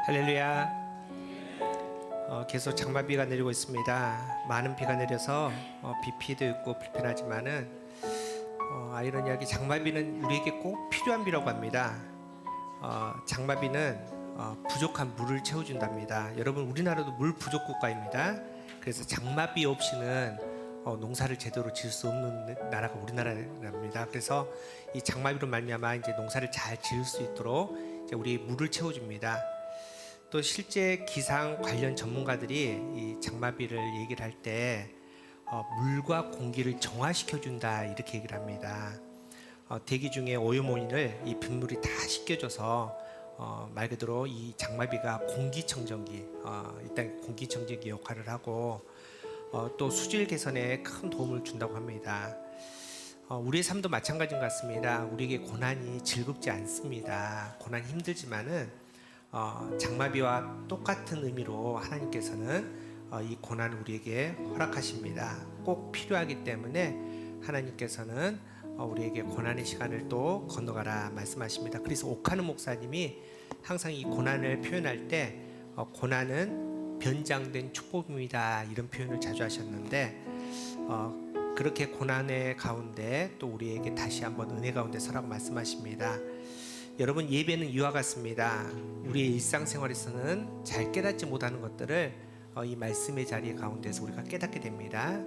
할렐루야. 계속 장마비가 내리고 있습니다. 많은 비가 내려서 비 피해도 있고 불편하지만은 아이러니하게 장마비는 우리에게 꼭 필요한 비라고 합니다. 장마비는 부족한 물을 채워준답니다. 여러분, 우리나라도 물 부족 국가입니다. 그래서 장마비 없이는 농사를 제대로 지을 수 없는 나라가 우리나라랍니다. 그래서 이 장마비로 말미암아 이제 농사를 잘 지을 수 있도록 이제 우리 물을 채워줍니다. 또 실제 기상 관련 전문가들이 이 장마비를 얘기를 할 때 물과 공기를 정화시켜준다 이렇게 얘기를 합니다. 대기 중에 오염원인을 이 빗물이 다 씻겨줘서 말 그대로 이 장마비가 공기청정기, 일단 공기청정기 역할을 하고 또 수질 개선에 큰 도움을 준다고 합니다. 우리의 삶도 마찬가지인 것 같습니다. 우리에게 고난이 즐겁지 않습니다. 고난이 힘들지만은 장마비와 똑같은 의미로 하나님께서는 이 고난을 우리에게 허락하십니다. 꼭 필요하기 때문에 하나님께서는 우리에게 고난의 시간을 또 건너가라 말씀하십니다. 그래서 오카노 목사님이 항상 이 고난을 표현할 때 고난은 변장된 축복입니다 이런 표현을 자주 하셨는데, 그렇게 고난의 가운데 또 우리에게 다시 한번 은혜 가운데 서라고 말씀하십니다. 여러분, 예배는 이와 같습니다. 우리의 일상생활에서는 잘 깨닫지 못하는 것들을 이 말씀의 자리 가운데서 우리가 깨닫게 됩니다.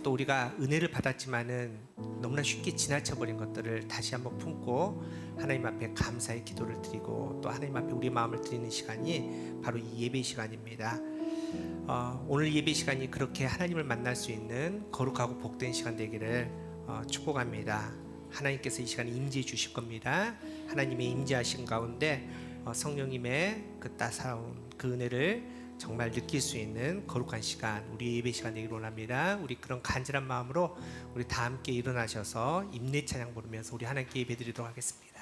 또 우리가 은혜를 받았지만은 너무나 쉽게 지나쳐버린 것들을 다시 한번 품고 하나님 앞에 감사의 기도를 드리고 또 하나님 앞에 우리 마음을 드리는 시간이 바로 이 예배 시간입니다. 오늘 예배 시간이 그렇게 하나님을 만날 수 있는 거룩하고 복된 시간 되기를 축복합니다. 하나님께서 이 시간에 임재해 주실 겁니다. 하나님의 임재하신 가운데 성령님의 그 따사로운 그 은혜를 정말 느낄 수 있는 거룩한 시간, 우리 예배 시간 되기를 원합니다. 우리 그런 간절한 마음으로 우리 다 함께 일어나셔서 임내 찬양 부르면서 우리 하나님께 예배 드리도록 하겠습니다.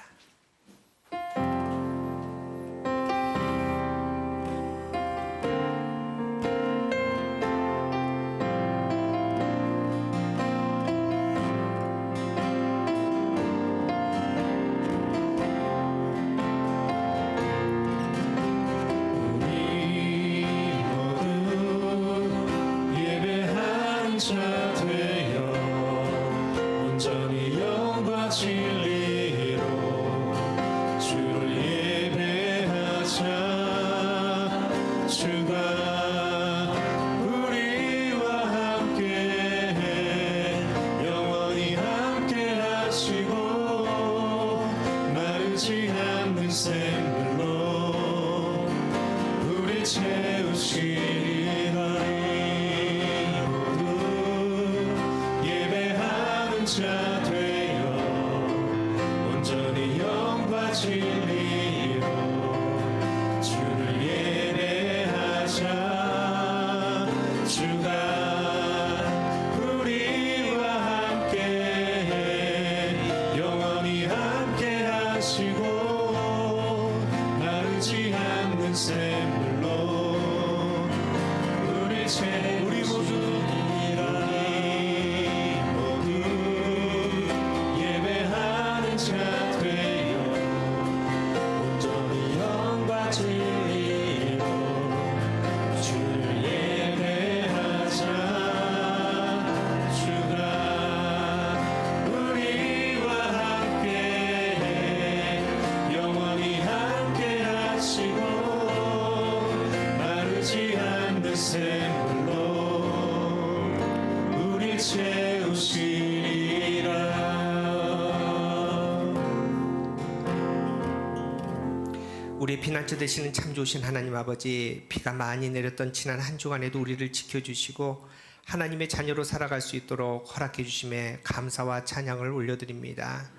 우리의 피난처 되시는 참 좋으신 하나님 아버지, 비가 많이 내렸던 지난 한 주간에도 우리를 지켜주시고 하나님의 자녀로 살아갈 수 있도록 허락해 주심에 감사와 찬양을 올려드립니다.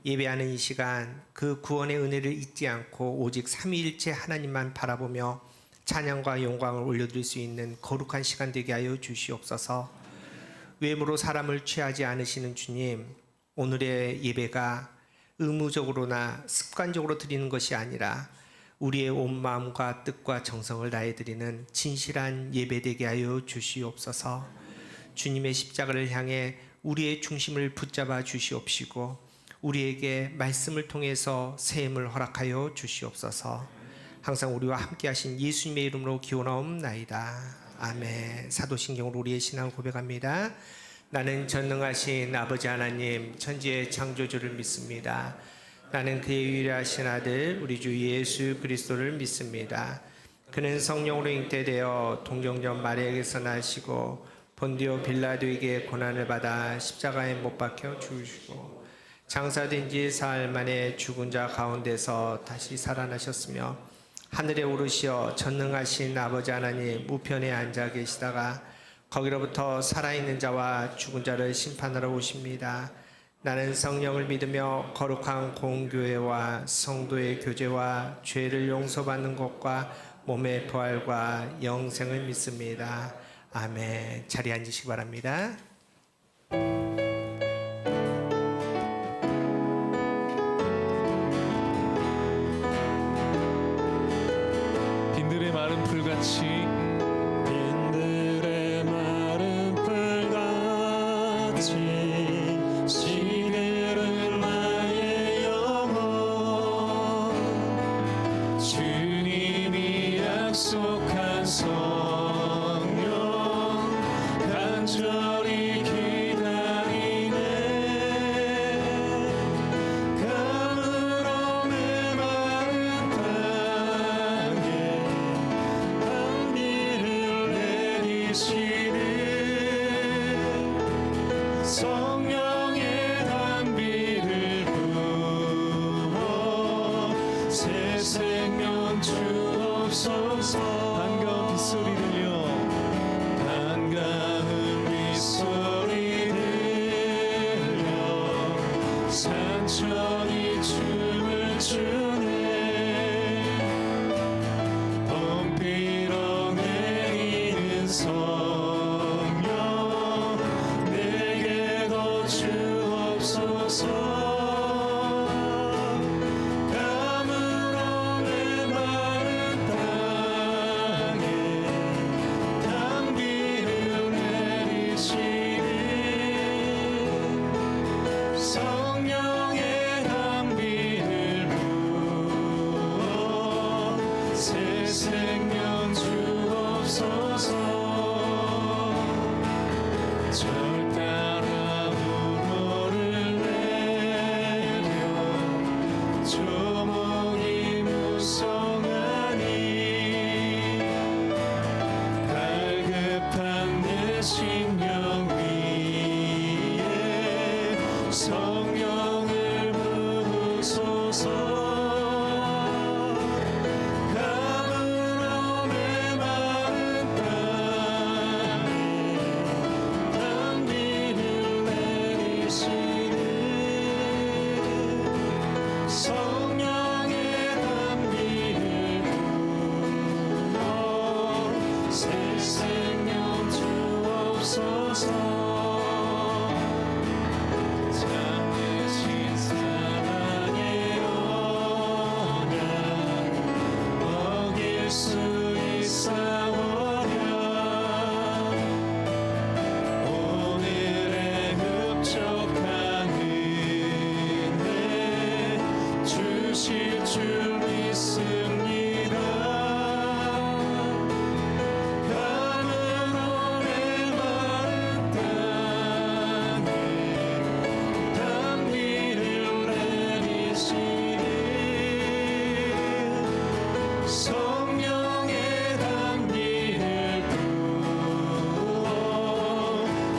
예배하는 이 시간 그 구원의 은혜를 잊지 않고 오직 삼위일체 하나님만 바라보며 찬양과 영광을 올려드릴 수 있는 거룩한 시간 되게 하여 주시옵소서. 외모로 사람을 취하지 않으시는 주님, 오늘의 예배가 의무적으로나 습관적으로 드리는 것이 아니라 우리의 온 마음과 뜻과 정성을 다해 드리는 진실한 예배 되게 하여 주시옵소서. 주님의 십자가를 향해 우리의 중심을 붙잡아 주시옵시고 우리에게 말씀을 통해서 새 힘을 허락하여 주시옵소서. 항상 우리와 함께 하신 예수님의 이름으로 기원하옵나이다. 아멘. 사도신경으로 우리의 신앙을 고백합니다. 나는 전능하신 아버지 하나님 천지의 창조주를 믿습니다. 나는 그의 유일하신 아들 우리 주 예수 그리스도를 믿습니다. 그는 성령으로 잉태되어 동정녀 마리아에게서 나시고 본디오 빌라도에게 고난을 받아 십자가에 못 박혀 죽으시고 장사된 지 사흘 만에 죽은 자 가운데서 다시 살아나셨으며 하늘에 오르시어 전능하신 아버지 하나님 우편에 앉아 계시다가 거기로부터 살아있는 자와 죽은 자를 심판하러 오십니다. 나는 성령을 믿으며 거룩한 공교회와 성도의 교제와 죄를 용서받는 것과 몸의 부활과 영생을 믿습니다. 아멘. 자리에 앉으시기 바랍니다. 빈들의 마른 풀같이 시들은 나의 영혼 주님이 약속한 성령 간절히 기다리네 가물어 메마른 땅에 단비를 내리시는 성령의 단비를 부어 새 생명 주옵소서. 반가운 빗소리 들려 반가운 빗소리 들려 산천이 춤을 추네 봄비로 내리는 성령 내게도 주옵소서. 가물어 메마른 땅에 단비를 내리시는 성령의 단비를 부어 새 생명 주옵소서. 절 따라 우노를 내려 조목이 무성하니 갈급한 내 심령 위에 성령을 부으소서. 가물어 메마른 땅에 단비를 내리시는 성령의 단비를 부어 새 생명 주옵소서. 잠드신 사랑의 언약 어길 수 있사오랴 오늘의 흡족한 은혜 주실 줄 믿습니다. 가물어 메마른 땅에 단비를 내리시는 성령의 단비를 부어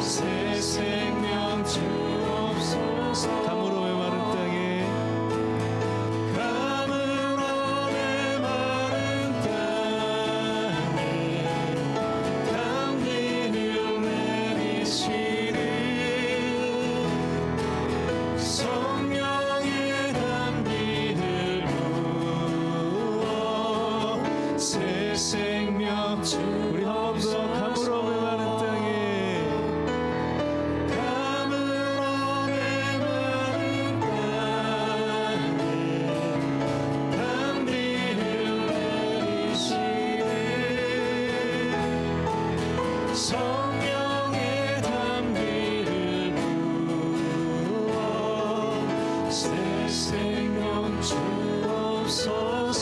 새 생명 주옵소서. 가물어 메마른 땅에 가물어 메마른 땅에 단비를 내리시는 성령의 단비를 부어 새 생명 우리 한 번 더 가물어 메마른 땅에 가물어 메마른 땅에 단비를 내리시는 성령의 단비를 부어 새 생명 주옵소서.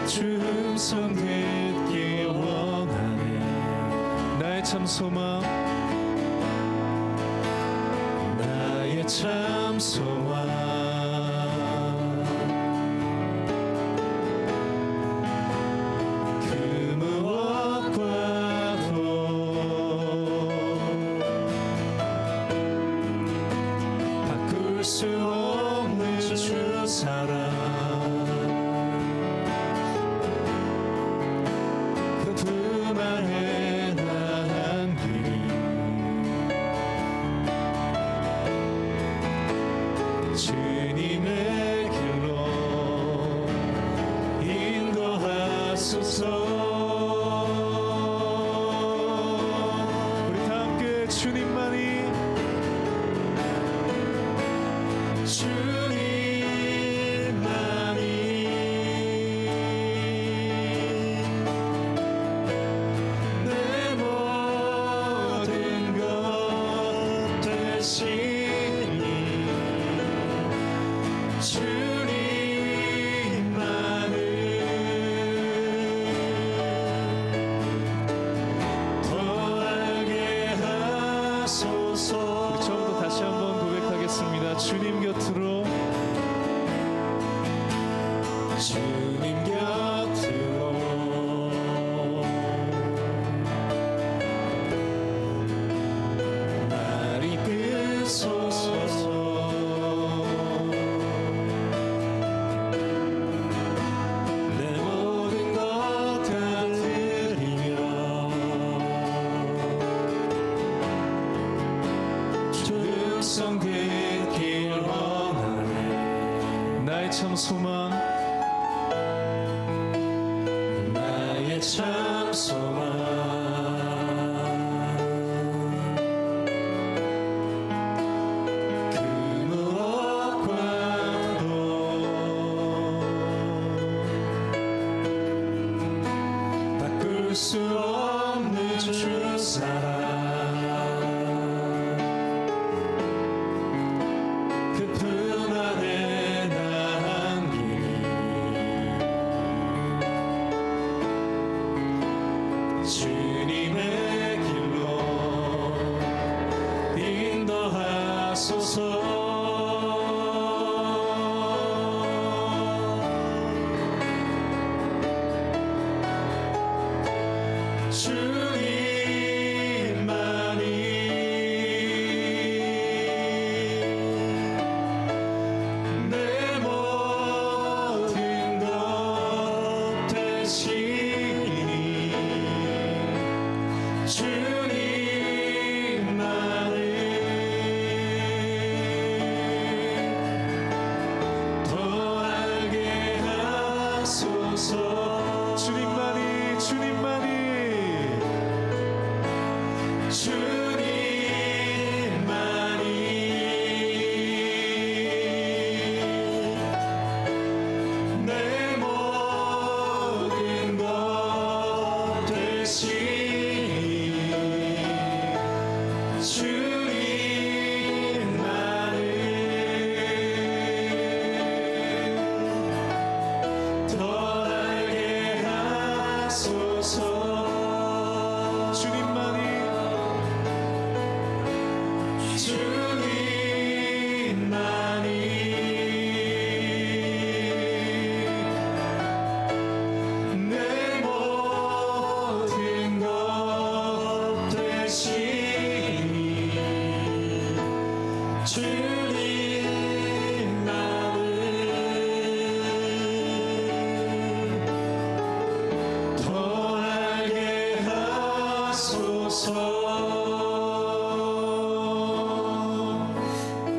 주 음성 듣기 원하네. 나의 참 소망, 나의 참 소망. 그 무엇과도 바꿀 수 없는 주 사랑. 그품 안에 나한 길이 주님의 길로 인도하소서. 우리 다 함께 주님만이 내 모든 것 되시니 주님만을 더 알게 하소서. 우리 처음부터 다시 한번 고백하겠습니다. 주님 곁으로, 주님 곁으로 날 이끄소서. 내 모든 것 다 드리며 주 음성 듣길 원하네. 나의 참 소망, 나의 참 소망. 그 무엇과도 바꿀 수 없는 주 사랑. 그 품 안에 나한 길이 주님의 길로 인도하소서. 주님만이 내 모든 것 되시니 주님만을 더 알게 하소서. 주님만이, 주님만이, 주님만이 내 모든 것 되시니 주님만을 더 알게 하소서. 주님만이, 주님만이 내 모든 것 되시니 주님만을 더 알게 하소서.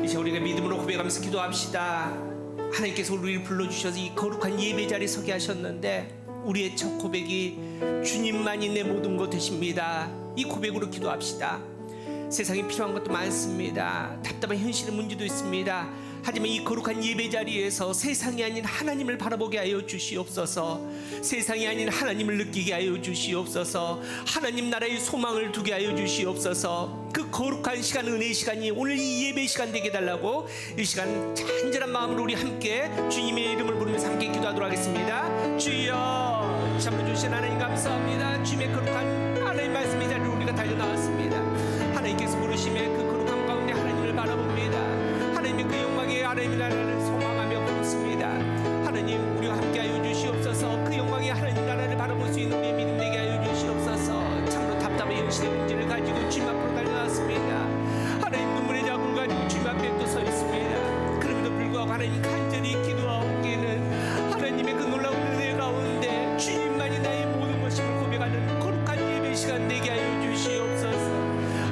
이제 우리가 믿음으로 고백하면서 기도합시다. 하나님께서 우리를 불러주셔서 이 거룩한 예배 자리에 서게 하셨는데 우리의 첫 고백이 주님만이 내 모든 것 되십니다. 이 고백으로 기도합시다. 세상에 필요한 것도 많습니다. 답답한 현실의 문제도 있습니다. 하지만 이 거룩한 예배 자리에서 세상이 아닌 하나님을 바라보게 하여 주시옵소서. 세상이 아닌 하나님을 느끼게 하여 주시옵소서. 하나님 나라의 소망을 두게 하여 주시옵소서. 그 거룩한 시간, 은혜의 시간이 오늘 이 예배 시간 되게 달라고 이 시간 간절한 마음으로 우리 함께 주님의 이름을 부르면서 함께 기도하도록 하겠습니다. 주여, 참으로 주신 하나님 감사합니다. 주님의 거룩한 하나님 말씀의 자리로 우리가 달려나왔습니다. 하나님께서 부르심에 그 거룩한 가운데 하나님을 바라봅니다. 하나님의 그 영광의 하나님의 나라를 소망하며 부르습니다. 하나님, 우리와 함께하여 주시옵소서. 그 영광의 하나님 나라를 바라볼 수 있는 우리의 믿음 되게 하여 주시옵소서. 참으로 답답한 현실의 문제를 가지고 주님 앞으로 달려왔습니다. 하나님, 눈물의 자국을 가지고 주님 앞에 또 서 있습니다. 그럼에도 불구하고 하나님 간절히 기도하오기에는 하나님의 그 놀라운 은혜 가운데 주님만이 나의 모든 것임을 고백하는 거룩한 예배 시간 되게 하여 주시옵소서.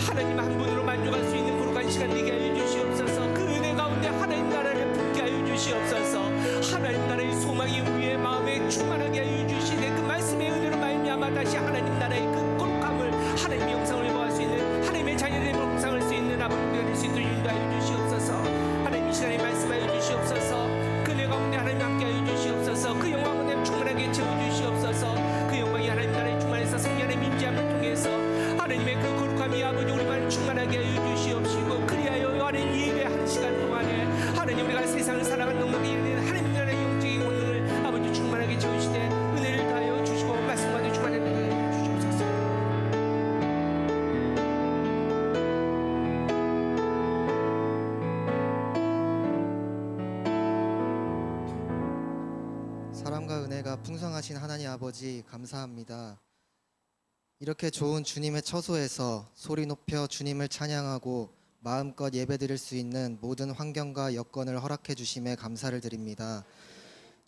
하나님 한 분으로 만족할 수 있는 거룩한 시간 되게 하여 주시옵소서. 그 은혜 가운데 하나님 나라를 품게 하여 주시옵소서. 하나님 나라의 소망이 우리의 마음에 충만하게 하여 주시네. 그 말씀의 은혜로 말미암아 다시 하나님 나라의 그 거룩함을 하나님의 영상을 보할 수 있는 하나님의 자녀들의 목상할 수 있는 아버지가 될 수 있도록 인도하여 주시옵소서. 하나님 이 시간에 말씀하여 주시옵소서. 그 은혜 가운데 하나님 함께 하여 주시옵소서. 그 영광 은혜 충만하게 채워 주시옵소서. 그 영광이 하나님 나라의 충만해서 성령의 임재함을 통해서 하나님의 그 거룩함이 아버지 우리만 충만하게 하여 주시옵시고, 그리하여 하나님 예배 한 시간 동안에 하나님 우리가 세상을 살아가는 넉넉히 이르는 하나님 나라의 영적인 권능을 아버지 충만하게 채우시되 은혜를 다하여 주시고 말씀만을 충만하게 하여 주시옵소서. 사랑과 은혜가 풍성하신 하나님 아버지 감사합니다. 이렇게 좋은 주님의 처소에서 소리 높여 주님을 찬양하고 마음껏 예배드릴 수 있는 모든 환경과 여건을 허락해 주심에 감사를 드립니다.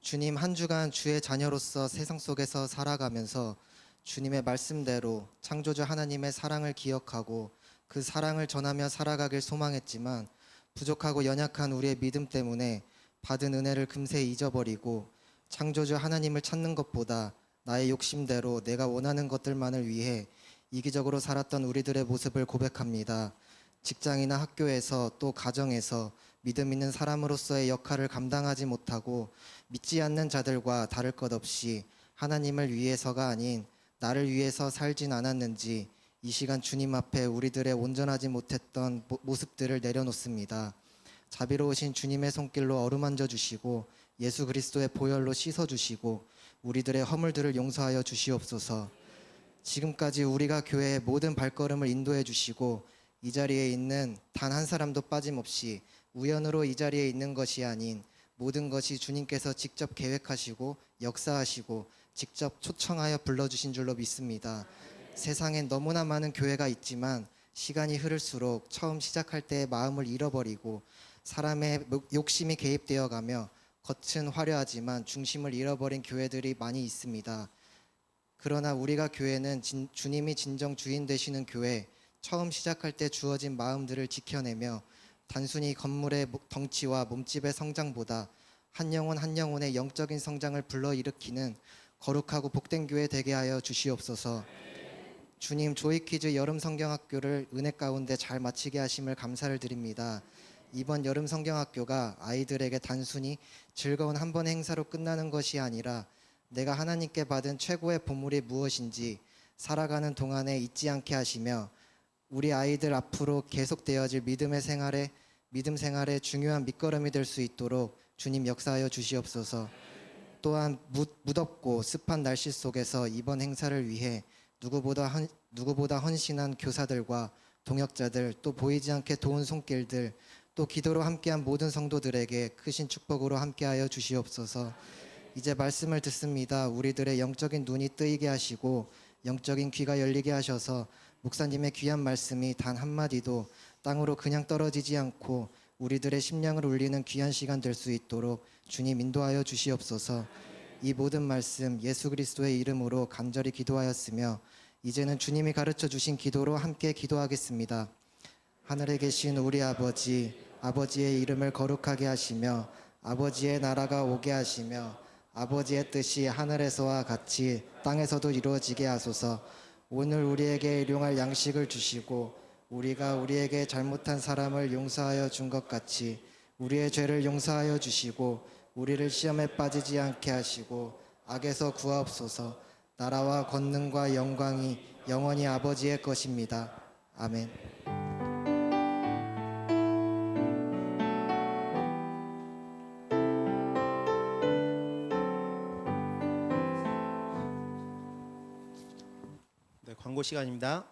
주님, 한 주간 주의 자녀로서 세상 속에서 살아가면서 주님의 말씀대로 창조주 하나님의 사랑을 기억하고 그 사랑을 전하며 살아가길 소망했지만 부족하고 연약한 우리의 믿음 때문에 받은 은혜를 금세 잊어버리고 창조주 하나님을 찾는 것보다 나의 욕심대로 내가 원하는 것들만을 위해 이기적으로 살았던 우리들의 모습을 고백합니다. 직장이나 학교에서 또 가정에서 믿음 있는 사람으로서의 역할을 감당하지 못하고 믿지 않는 자들과 다를 것 없이 하나님을 위해서가 아닌 나를 위해서 살진 않았는지 이 시간 주님 앞에 우리들의 온전하지 못했던 모습들을 내려놓습니다. 자비로우신 주님의 손길로 어루만져 주시고 예수 그리스도의 보혈로 씻어 주시고 우리들의 허물들을 용서하여 주시옵소서. 지금까지 우리가 교회의 모든 발걸음을 인도해 주시고 이 자리에 있는 단 한 사람도 빠짐없이 우연으로 이 자리에 있는 것이 아닌 모든 것이 주님께서 직접 계획하시고 역사하시고 직접 초청하여 불러주신 줄로 믿습니다. 세상엔 너무나 많은 교회가 있지만 시간이 흐를수록 처음 시작할 때의 마음을 잃어버리고 사람의 욕심이 개입되어 가며 겉은 화려하지만 중심을 잃어버린 교회들이 많이 있습니다. 그러나 우리가 교회는 주님이 진정 주인 되시는 교회, 처음 시작할 때 주어진 마음들을 지켜내며 단순히 건물의 덩치와 몸집의 성장보다 한 영혼 한 영혼의 영적인 성장을 불러일으키는 거룩하고 복된 교회 되게 하여 주시옵소서. 주님, 조이키즈 여름 성경학교를 은혜 가운데 잘 마치게 하심을 감사를 드립니다. 이번 여름 성경학교가 아이들에게 단순히 즐거운 한 번의 행사로 끝나는 것이 아니라 내가 하나님께 받은 최고의 보물이 무엇인지 살아가는 동안에 잊지 않게 하시며 우리 아이들 앞으로 계속되어질 믿음 생활의 중요한 밑거름이 될 수 있도록 주님 역사하여 주시옵소서. 또한 무덥고 습한 날씨 속에서 이번 행사를 위해 누구보다 헌신한 교사들과 동역자들, 또 보이지 않게 도운 손길들, 또 기도로 함께한 모든 성도들에게 크신 축복으로 함께하여 주시옵소서. 이제 말씀을 듣습니다. 우리들의 영적인 눈이 뜨이게 하시고 영적인 귀가 열리게 하셔서 목사님의 귀한 말씀이 단 한마디도 땅으로 그냥 떨어지지 않고 우리들의 심령을 울리는 귀한 시간 될 수 있도록 주님 인도하여 주시옵소서. 이 모든 말씀 예수 그리스도의 이름으로 간절히 기도하였으며 이제는 주님이 가르쳐 주신 기도로 함께 기도하겠습니다. 하늘에 계신 우리 아버지, 아버지의 이름을 거룩하게 하시며 아버지의 나라가 오게 하시며 아버지의 뜻이 하늘에서와 같이 땅에서도 이루어지게 하소서. 오늘 우리에게 일용할 양식을 주시고 우리가 우리에게 잘못한 사람을 용서하여 준 것 같이 우리의 죄를 용서하여 주시고 우리를 시험에 빠지지 않게 하시고 악에서 구하옵소서. 나라와 권능과 영광이 영원히 아버지의 것입니다. 아멘. 네, 광고 시간입니다.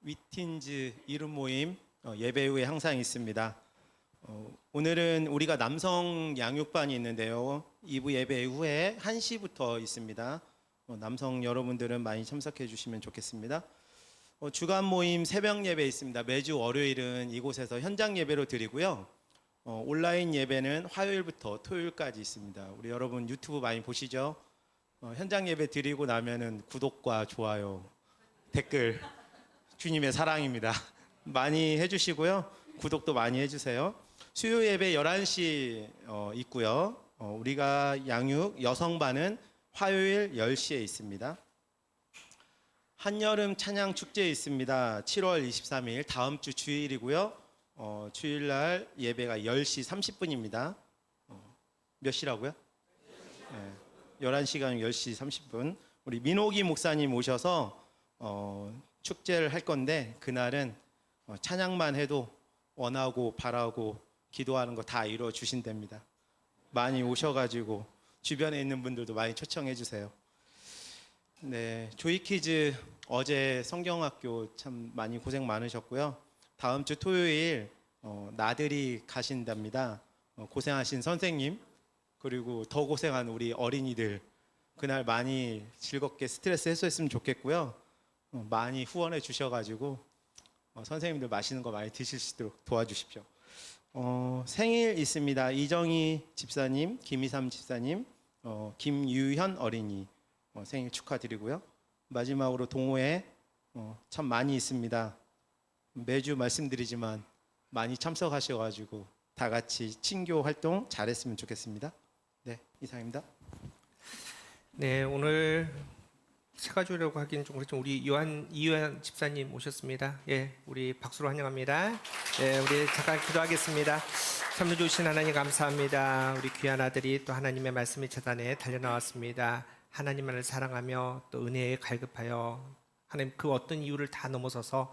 위틴즈 이름 모임 예배 후에 항상 있습니다. 오늘은 우리가 남성 양육반이 있는데요. 2부 예배 후에 1시부터 있습니다. 남성 여러분들은 많이 참석해 주시면 좋겠습니다. 주간 모임 새벽 예배 있습니다. 매주 월요일은 이곳에서 현장 예배로 드리고요. 온라인 예배는 화요일부터 토요일까지 있습니다. 우리 여러분 유튜브 많이 보시죠? 현장 예배 드리고 나면은 구독과 좋아요, 댓글 주님의 사랑입니다. 많이 해주시고요. 구독도 많이 해주세요. 수요 예배 11시 있고요. 우리가 양육 여성반은 화요일 10시에 있습니다. 한여름 찬양 축제 있습니다. 7월 23일 다음 주 주일이고요. 주일날 예배가 10시 30분입니다. 몇 시라고요? 네, 11시간 10시 30분. 우리 민호기 목사님 오셔서 축제를 할 건데 그날은 찬양만 해도 원하고 바라고 기도하는 거 다 이루어 주신답니다. 많이 오셔가지고 주변에 있는 분들도 많이 초청해 주세요. 네, 조이키즈 어제 성경학교 참 많이 고생 많으셨고요. 다음 주 토요일 나들이 가신답니다. 고생하신 선생님 그리고 더 고생한 우리 어린이들 그날 많이 즐겁게 스트레스 해소했으면 좋겠고요. 많이 후원해 주셔가지고 선생님들 맛있는 거 많이 드실 수 있도록 도와주십시오. 생일 있습니다. 이정희 집사님, 김희삼 집사님, 김유현 어린이 생일 축하드리고요. 마지막으로 동호회 참 많이 있습니다. 매주 말씀드리지만 많이 참석하셔가지고 다 같이 친교 활동 잘했으면 좋겠습니다. 네, 이상입니다. 네, 오늘 새가족이라고 하기는 좀 그렇지만 우리 이요한 집사님 오셨습니다. 예, 우리 박수로 환영합니다. 예, 우리 잠깐 기도하겠습니다. 참 좋으신 하나님 감사합니다. 우리 귀한 아들이 또 하나님의 말씀의 재단에 달려나왔습니다. 하나님만을 사랑하며 또 은혜에 갈급하여 하나님 그 어떤 이유를 다 넘어서서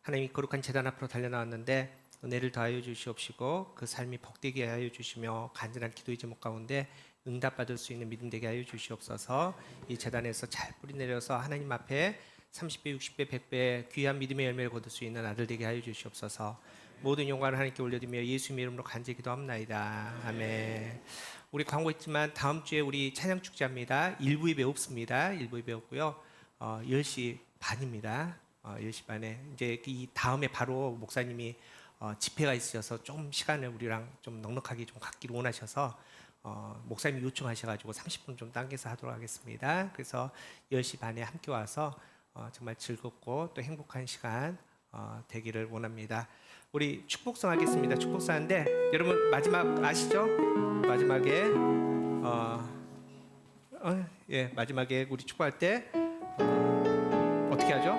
하나님이 거룩한 재단 앞으로 달려나왔는데 은혜를 더하여 주시옵시고 그 삶이 복되게 하여 주시며 간절한 기도의 제목 가운데 응답받을 수 있는 믿음 되게 하여 주시옵소서. 이 재단에서 잘 뿌리내려서 하나님 앞에 30배, 60배, 100배 귀한 믿음의 열매를 거둘 수 있는 아들 되게 하여 주시옵소서. 모든 영광을 하나님께 올려드리며 예수님의 이름으로 간절히 기도합나이다. 아멘. 우리 광고 있지만 다음 주에 우리 찬양 축제합니다. 1부 예배 없습니다. 1부 예배 없고요. 10시 반입니다. 10시 반에 이제 이 다음에 바로 목사님이 집회가 있으셔서 좀 시간을 우리랑 좀 넉넉하게 좀 갖기를 원하셔서 목사님이 요청하셔가지고 30분 좀 당겨서 하도록 하겠습니다. 그래서 10시 반에 함께 와서 정말 즐겁고 또 행복한 시간 되기를 원합니다. 우리 축복성 하겠습니다. 축복성인데 여러분 마지막 아시죠? 마지막에 마지막에 우리 축복할 때 어떻게 하죠?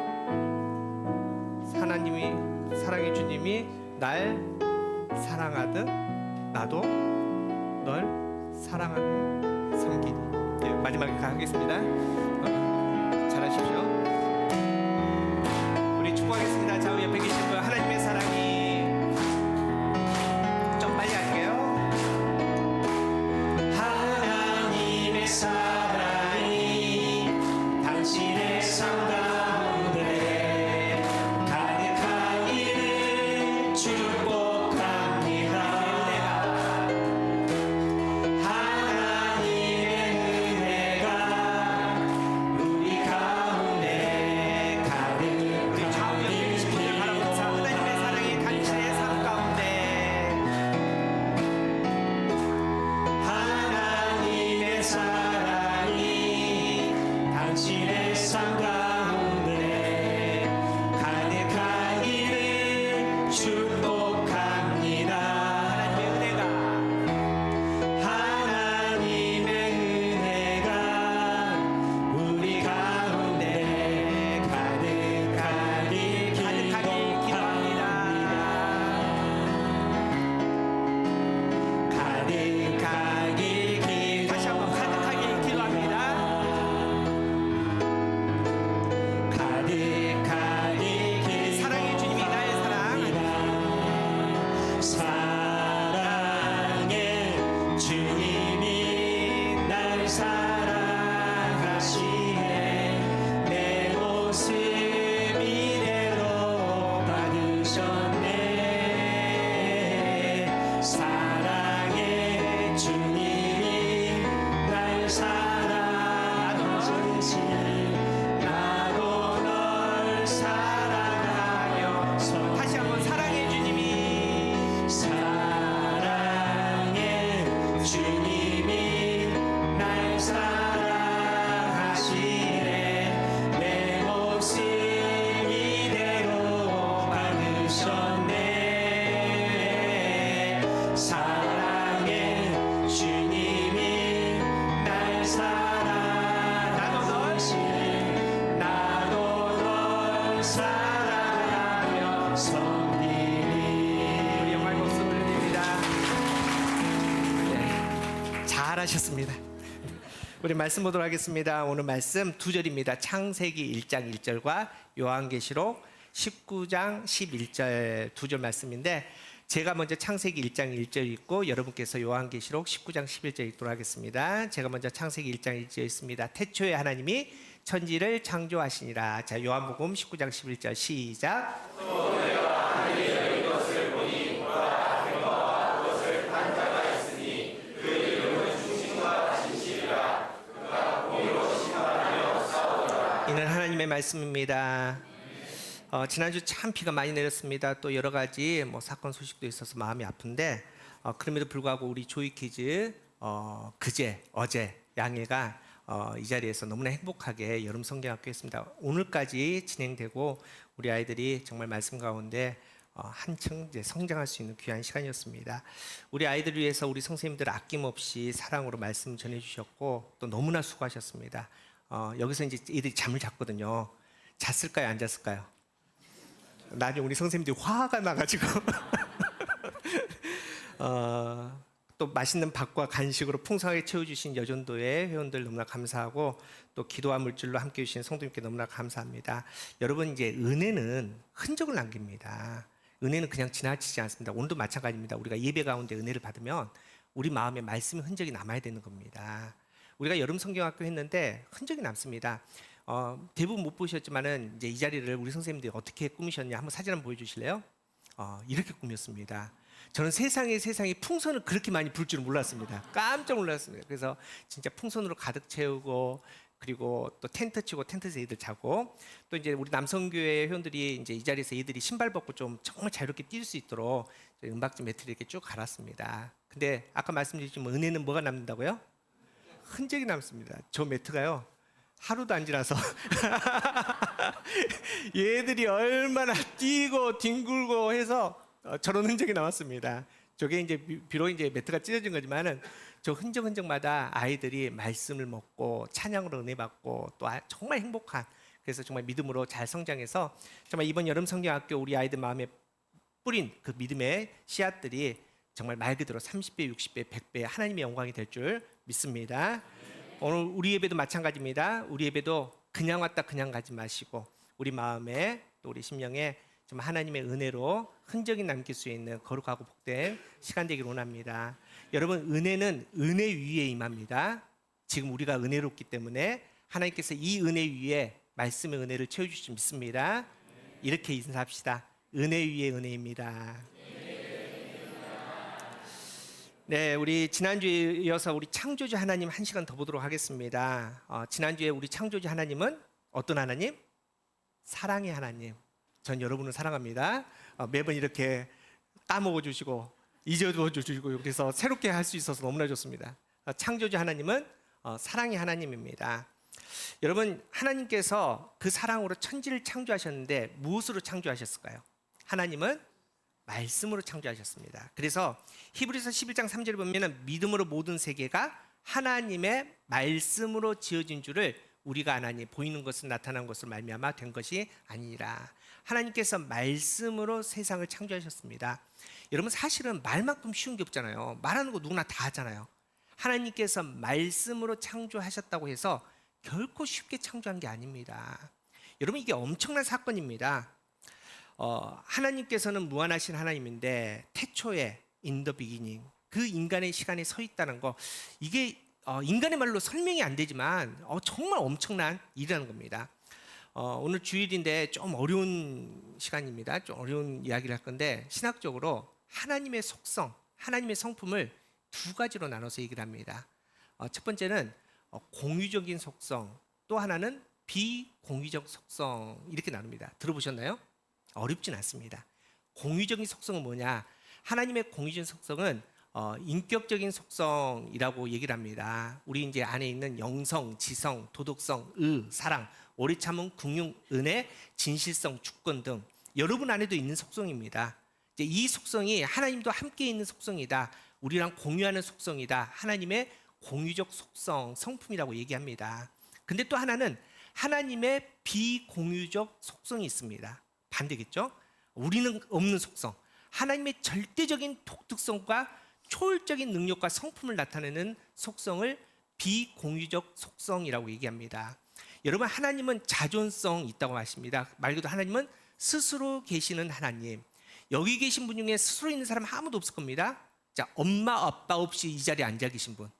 하나님이 사랑해 주님이 날 사랑하듯 나도 널 사랑하는 섬기니. 예, 마지막에 하겠습니다. 잘하십시오. 우리 축복하겠습니다. 자, 우리 옆에 계신 분 하나님의 사랑이 좀 빨리 할게요. 하나님의 사랑이 당신의 삶 가운데 가득하기를 축복합니다. 우리 좌우에 계신 분들 바라보면서 사랑하듯이 나도 널 사랑하며 다시 한번 사랑해 주님이 사랑해 주님이 날 사랑하시네 내 몫을 이대로 받으셨네 사랑해 주님이 날 사랑하시네 나도 널 사랑하며 섬기니 영광의 목숨 올려드립니다. 네, 잘하셨습니다. 우리 말씀 보도록 하겠습니다. 오늘 말씀 두 절입니다. 창세기 1장 1절과 요한계시록 19장 11절 두 절 말씀인데 제가 먼저 창세기 1장 1절 읽고 여러분께서 요한계시록 19장 11절 읽도록 하겠습니다. 제가 먼저 창세기 1장 1절 읽습니다. 태초에 하나님이 천지를 창조하시니라. 자, 요한복음 19장 11절 시작. 이는 하나님의 말씀입니다. 지난주 참 비가 많이 내렸습니다. 또 여러 가지 사건 소식도 있어서 마음이 아픈데 그럼에도 불구하고 우리 조이키즈 그제 어제 양해가 이 자리에서 너무나 행복하게 여름 성경학교 했습니다. 오늘까지 진행되고 우리 아이들이 정말 말씀 가운데 한층 이제 성장할 수 있는 귀한 시간이었습니다. 우리 아이들을 위해서 우리 선생님들 아낌없이 사랑으로 말씀 전해주셨고 또 너무나 수고하셨습니다. 여기서 이제 애들이 잠을 잤거든요. 잤을까요? 안 잤을까요? 나중에 우리 선생님들이 화가 나가지고 또 맛있는 밥과 간식으로 풍성하게 채워주신 여전도의 회원들 너무나 감사하고 또 기도와 물질로 함께해 주신 성도님께 너무나 감사합니다. 여러분 이제 은혜는 흔적을 남깁니다. 은혜는 그냥 지나치지 않습니다. 오늘도 마찬가지입니다. 우리가 예배 가운데 은혜를 받으면 우리 마음에 말씀의 흔적이 남아야 되는 겁니다. 우리가 여름 성경학교 했는데 흔적이 남습니다. 대부분 못 보셨지만은 이제 이 자리를 우리 선생님들이 어떻게 꾸미셨냐 한번 사진 한번 보여주실래요? 이렇게 꾸몄습니다. 저는 세상에 풍선을 그렇게 많이 불 줄은 몰랐습니다. 깜짝 놀랐습니다. 그래서 진짜 풍선으로 가득 채우고 그리고 또 텐트 치고 텐트에서 애들 자고 또 이제 우리 남성교회 회원들이 이제 이 자리에서 애들이 신발 벗고 좀 정말 자유롭게 뛸 수 있도록 은박지 매트를 이렇게 쭉 갈았습니다. 근데 아까 말씀드렸지만 은혜는 뭐가 남는다고요? 흔적이 남습니다. 저 매트가요 하루도 안 지나서 얘들이 얼마나 뛰고 뒹굴고 해서 저런 흔적이 남았습니다. 저게 이제 비록 이제 매트가 찢어진 거지만은 저 흔적마다 아이들이 말씀을 먹고 찬양으로 은혜 받고 또 정말 행복한 그래서 정말 믿음으로 잘 성장해서 정말 이번 여름 성경학교 우리 아이들 마음에 뿌린 그 믿음의 씨앗들이 정말 말 그대로 30배, 60배, 100배 하나님의 영광이 될 줄 믿습니다. 오늘 우리 예배도 마찬가지입니다. 우리 예배도 그냥 왔다 그냥 가지 마시고 우리 마음에 또 우리 심령에 좀 하나님의 은혜로 흔적이 남길 수 있는 거룩하고 복된 시간 되기를 원합니다. 여러분 은혜는 은혜 위에 임합니다. 지금 우리가 은혜롭기 때문에 하나님께서 이 은혜 위에 말씀의 은혜를 채워주실 줄 믿습니다. 이렇게 인사합시다. 은혜 위에 은혜입니다. 네, 우리 지난주에 이어서 우리 창조주 하나님 한 시간 더 보도록 하겠습니다. 지난주에 우리 창조주 하나님은 어떤 하나님? 사랑의 하나님. 전 여러분을 사랑합니다. 매번 이렇게 까먹어 주시고 잊어줘 주시고 그래서 새롭게 할 수 있어서 너무나 좋습니다. 창조주 하나님은 사랑의 하나님입니다. 여러분 하나님께서 그 사랑으로 천지를 창조하셨는데 무엇으로 창조하셨을까요? 하나님은 말씀으로 창조하셨습니다. 그래서 히브리서 11장 3절에 보면 믿음으로 모든 세계가 하나님의 말씀으로 지어진 줄을 우리가 아나니 보이는 것은 나타난 것으로 말미암아 된 것이 아니라 하나님께서 말씀으로 세상을 창조하셨습니다. 여러분 사실은 말만큼 쉬운 게 없잖아요. 말하는 거 누구나 다 하잖아요. 하나님께서 말씀으로 창조하셨다고 해서 결코 쉽게 창조한 게 아닙니다. 여러분 이게 엄청난 사건입니다. 하나님께서는 무한하신 하나님인데 태초에 in the beginning 그 인간의 시간에 서 있다는 거 이게 인간의 말로 설명이 안 되지만 정말 엄청난 일이라는 겁니다. 오늘 주일인데 좀 어려운 시간입니다. 좀 어려운 이야기를 할 건데 신학적으로 하나님의 속성, 하나님의 성품을 두 가지로 나눠서 얘기를 합니다. 첫 번째는 공유적인 속성, 또 하나는 비공유적 속성 이렇게 나눕니다. 들어보셨나요? 어렵진 않습니다. 공유적인 속성은 뭐냐? 하나님의 공유적인 속성은 인격적인 속성이라고 얘기를 합니다. 우리 이제 안에 있는 영성, 지성, 도덕성, 사랑, 오래 참음, 긍휼, 은혜, 진실성, 주권 등 여러분 안에도 있는 속성입니다. 이제 이 속성이 하나님도 함께 있는 속성이다. 우리랑 공유하는 속성이다. 하나님의 공유적 속성, 성품이라고 얘기합니다. 근데 또 하나는 하나님의 비공유적 속성이 있습니다. 반대겠죠? 우리는 없는 속성. 하나님의 절대적인 독특성과 초월적인 능력과 성품을 나타내는 속성을 비공유적 속성이라고 얘기합니다. 여러분, 하나님은 자존성 있다고 하십니다. 말 그대로 하나님은 스스로 계시는 하나님. 여기 계신 분 중에 스스로 있는 사람 아무도 없을 겁니다. 자, 엄마 아빠 없이 이 자리에 앉아 계신 분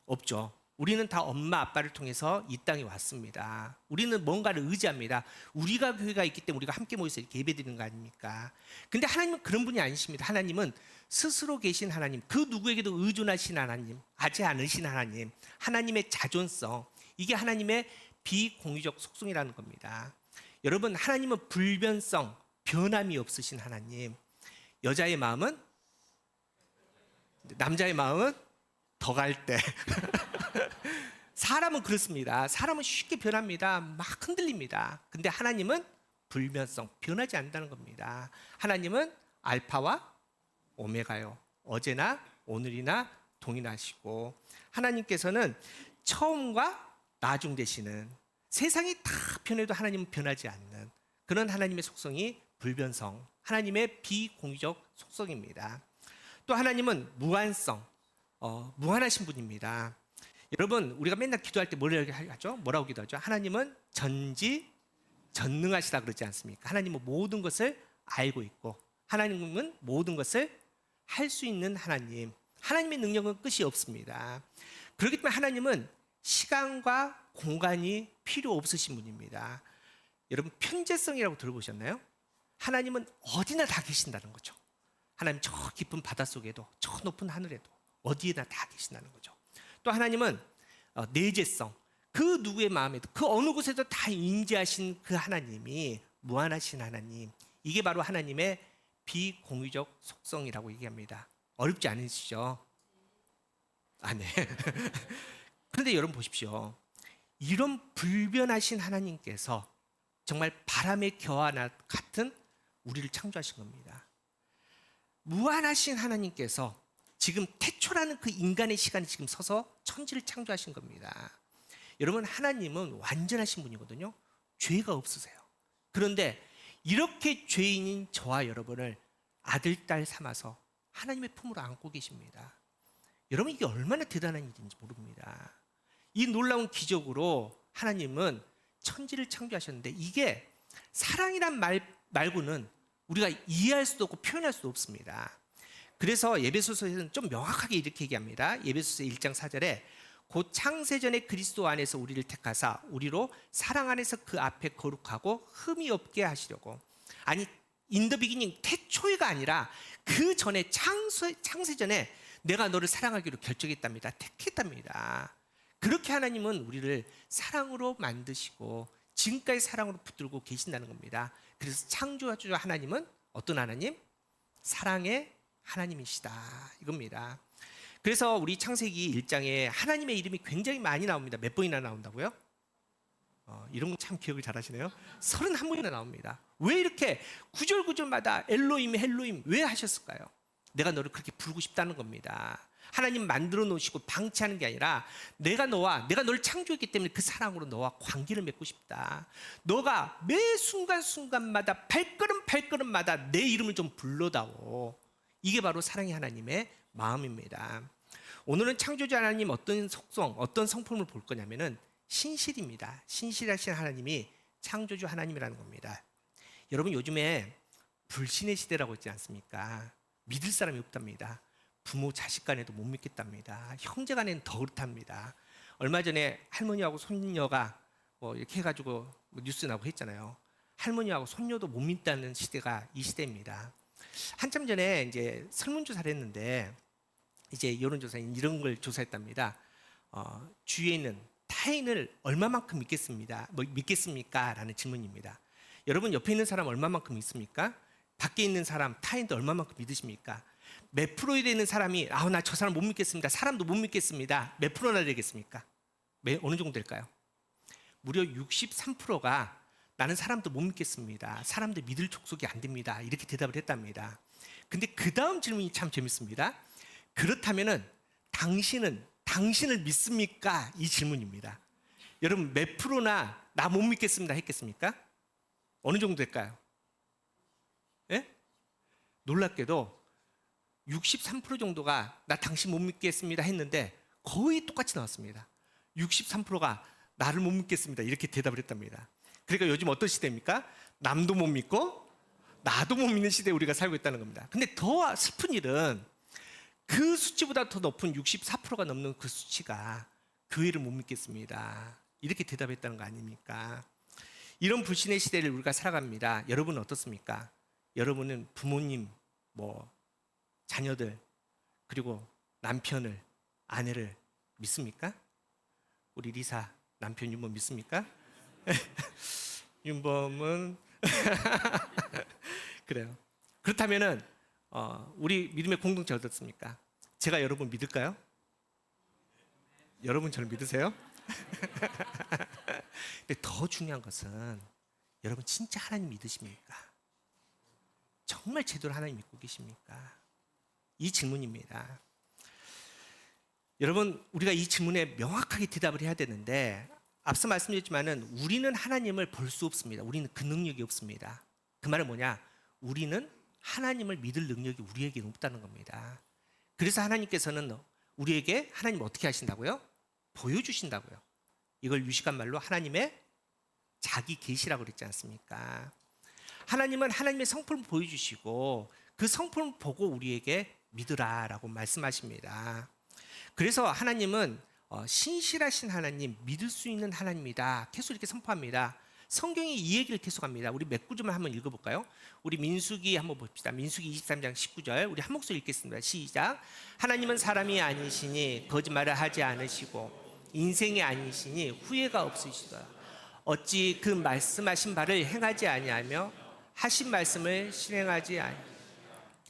없죠. 우리는 다 엄마 아빠를 통해서 이 땅에 왔습니다. 우리는 뭔가를 의지합니다. 우리가 교회가 있기 때문에 우리가 함께 모여서 이렇게 예배드리는 거 아닙니까? 근데 하나님은 그런 분이 아니십니다. 하나님은 스스로 계신 하나님, 그 누구에게도 의존하신 하나님, 하지 않으신 하나님, 하나님의 자존성, 이게 하나님의 비공유적 속성이라는 겁니다. 여러분, 하나님은 불변성, 변함이 없으신 하나님. 여자의 마음은, 남자의 마음은 더 갈 때. 사람은 그렇습니다. 사람은 쉽게 변합니다. 막 흔들립니다. 근데 하나님은 불변성, 변하지 않는다는 겁니다. 하나님은 알파와 오메가요. 어제나 오늘이나 동일하시고, 하나님께서는 처음과 나중 되시는, 세상이 다 변해도 하나님은 변하지 않는 그런 하나님의 속성이 불변성, 하나님의 비공유적 속성입니다. 또 하나님은 무한성, 무한하신 분입니다. 여러분, 우리가 맨날 기도할 때 뭐라고 기도하죠? 하나님은 전지전능하시다 그러지 않습니까? 하나님은 모든 것을 알고 있고, 하나님은 모든 것을 할 수 있는 하나님. 하나님의 능력은 끝이 없습니다. 그렇기 때문에 하나님은 시간과 공간이 필요 없으신 분입니다. 여러분, 편재성이라고 들어보셨나요? 하나님은 어디나 다 계신다는 거죠. 하나님 저 깊은 바닷속에도, 저 높은 하늘에도 어디에나 다 계신다는 거죠. 또 하나님은 내재성, 그 누구의 마음에도, 그 어느 곳에도 다 임재하신 그 하나님이 무한하신 하나님, 이게 바로 하나님의 비공유적 속성이라고 얘기합니다. 어렵지 않으시죠? 네. 그런데 여러분 보십시오. 이런 불변하신 하나님께서 정말 바람의 겨와 같은 우리를 창조하신 겁니다. 무한하신 하나님께서 지금 태초라는 그 인간의 시간에 지금 서서 천지를 창조하신 겁니다. 여러분, 하나님은 완전하신 분이거든요. 죄가 없으세요. 그런데 이렇게 죄인인 저와 여러분을 아들, 딸 삼아서 하나님의 품으로 안고 계십니다. 여러분, 이게 얼마나 대단한 일인지 모릅니다. 이 놀라운 기적으로 하나님은 천지를 창조하셨는데, 이게 사랑이란 말 말고는 우리가 이해할 수도 없고 표현할 수도 없습니다. 그래서 에베소서에서는 좀 명확하게 이렇게 얘기합니다. 에베소서 1장 4절에 곧 창세전에 그리스도 안에서 우리를 택하사 우리로 사랑 안에서 그 앞에 거룩하고 흠이 없게 하시려고. 아니, in the beginning, 태초가 아니라 그 전에 창세전에 내가 너를 사랑하기로 결정했답니다. 택했답니다. 그렇게 하나님은 우리를 사랑으로 만드시고 지금까지 사랑으로 붙들고 계신다는 겁니다. 그래서 창조주 하나님은 어떤 하나님? 사랑의 하나님이시다 이겁니다. 그래서 우리 창세기 1장에 하나님의 이름이 굉장히 많이 나옵니다. 몇 번이나 나온다고요? 이런 거 참 기억을 잘하시네요. 31번이나 나옵니다. 왜 이렇게 구절구절마다 엘로임 헬로임 왜 하셨을까요? 내가 너를 그렇게 부르고 싶다는 겁니다. 하나님 만들어 놓으시고 방치하는 게 아니라 내가 너를 창조했기 때문에 그 사랑으로 너와 관계를 맺고 싶다. 너가 매 순간순간마다 발걸음마다 내 이름을 좀 불러다오. 이게 바로 사랑의 하나님의 마음입니다. 오늘은 창조주 하나님 어떤 속성, 어떤 성품을 볼 거냐면은 신실입니다. 신실하신 하나님이 창조주 하나님이라는 겁니다. 여러분, 요즘에 불신의 시대라고 있지 않습니까? 믿을 사람이 없답니다. 부모 자식 간에도 못 믿겠답니다. 형제 간에는 더 그렇답니다. 얼마 전에 할머니하고 손녀가 뭐 이렇게 해가지고 뉴스 나고 했잖아요. 할머니하고 손녀도 못 믿다는 시대가 이 시대입니다. 한참 전에 이제 설문조사를 했는데 이제 여론조사인 이런 걸 조사했답니다. 주위에 있는 타인을 얼마만큼 믿겠습니까? 라는 질문입니다. 여러분 옆에 있는 사람 얼마만큼 믿습니까? 밖에 있는 사람, 타인도 얼마만큼 믿으십니까? 몇 프로에 되는 사람이 나 저 사람 못 믿겠습니다. 사람도 못 믿겠습니다. 몇 프로나 되겠습니까? 어느 정도 될까요? 무려 63%가 나는 사람도 못 믿겠습니다. 사람들 믿을 족속이 안 됩니다. 이렇게 대답을 했답니다. 근데 그 다음 질문이 참 재밌습니다. 그렇다면은 당신을 믿습니까? 이 질문입니다. 여러분 몇 프로나 나 못 믿겠습니다 했겠습니까? 어느 정도 될까요? 예? 놀랍게도 63% 정도가 나 당신 못 믿겠습니다 했는데 거의 똑같이 나왔습니다. 63%가 나를 못 믿겠습니다 이렇게 대답을 했답니다. 그러니까 요즘 어떤 시대입니까? 남도 못 믿고 나도 못 믿는 시대에 우리가 살고 있다는 겁니다. 근데 더 슬픈 일은 그 수치보다 더 높은 64%가 넘는 그 수치가 교회를 못 믿겠습니다 이렇게 대답했다는 거 아닙니까? 이런 불신의 시대를 우리가 살아갑니다. 여러분은 어떻습니까? 여러분은 부모님, 자녀들, 그리고 남편을, 아내를 믿습니까? 우리 리사 남편 윤범 믿습니까? 윤범은 그래요. 그렇다면은 우리 믿음의 공동체 어떻습니까? 제가 여러분 믿을까요? 여러분 저를 믿으세요? 근데 더 중요한 것은 여러분 진짜 하나님 믿으십니까? 정말 제대로 하나님 믿고 계십니까? 이 질문입니다. 여러분 우리가 이 질문에 명확하게 대답을 해야 되는데 앞서 말씀드렸지만은 우리는 하나님을 볼 수 없습니다. 우리는 그 능력이 없습니다. 그 말은 뭐냐? 우리는 하나님을 믿을 능력이 우리에게 없다는 겁니다. 그래서 하나님께서는 우리에게 하나님 어떻게 하신다고요? 보여주신다고요. 이걸 유식한 말로 하나님의 자기 계시라고 그랬지 않습니까? 하나님은 하나님의 성품을 보여주시고 그 성품을 보고 우리에게 믿으라라고 말씀하십니다. 그래서 하나님은 신실하신 하나님, 믿을 수 있는 하나님이다 계속 이렇게 선포합니다. 성경이 이 얘기를 계속합니다. 우리 몇 구절만 한번 읽어볼까요? 우리 민수기 한번 봅시다. 민수기 23장 19절 우리 한 목소리 읽겠습니다. 시작. 하나님은 사람이 아니시니 거짓말을 하지 않으시고 인생이 아니시니 후회가 없으시더라. 어찌 그 말씀하신 바를 행하지 아니하며 하신 말씀을 실행하지 아니.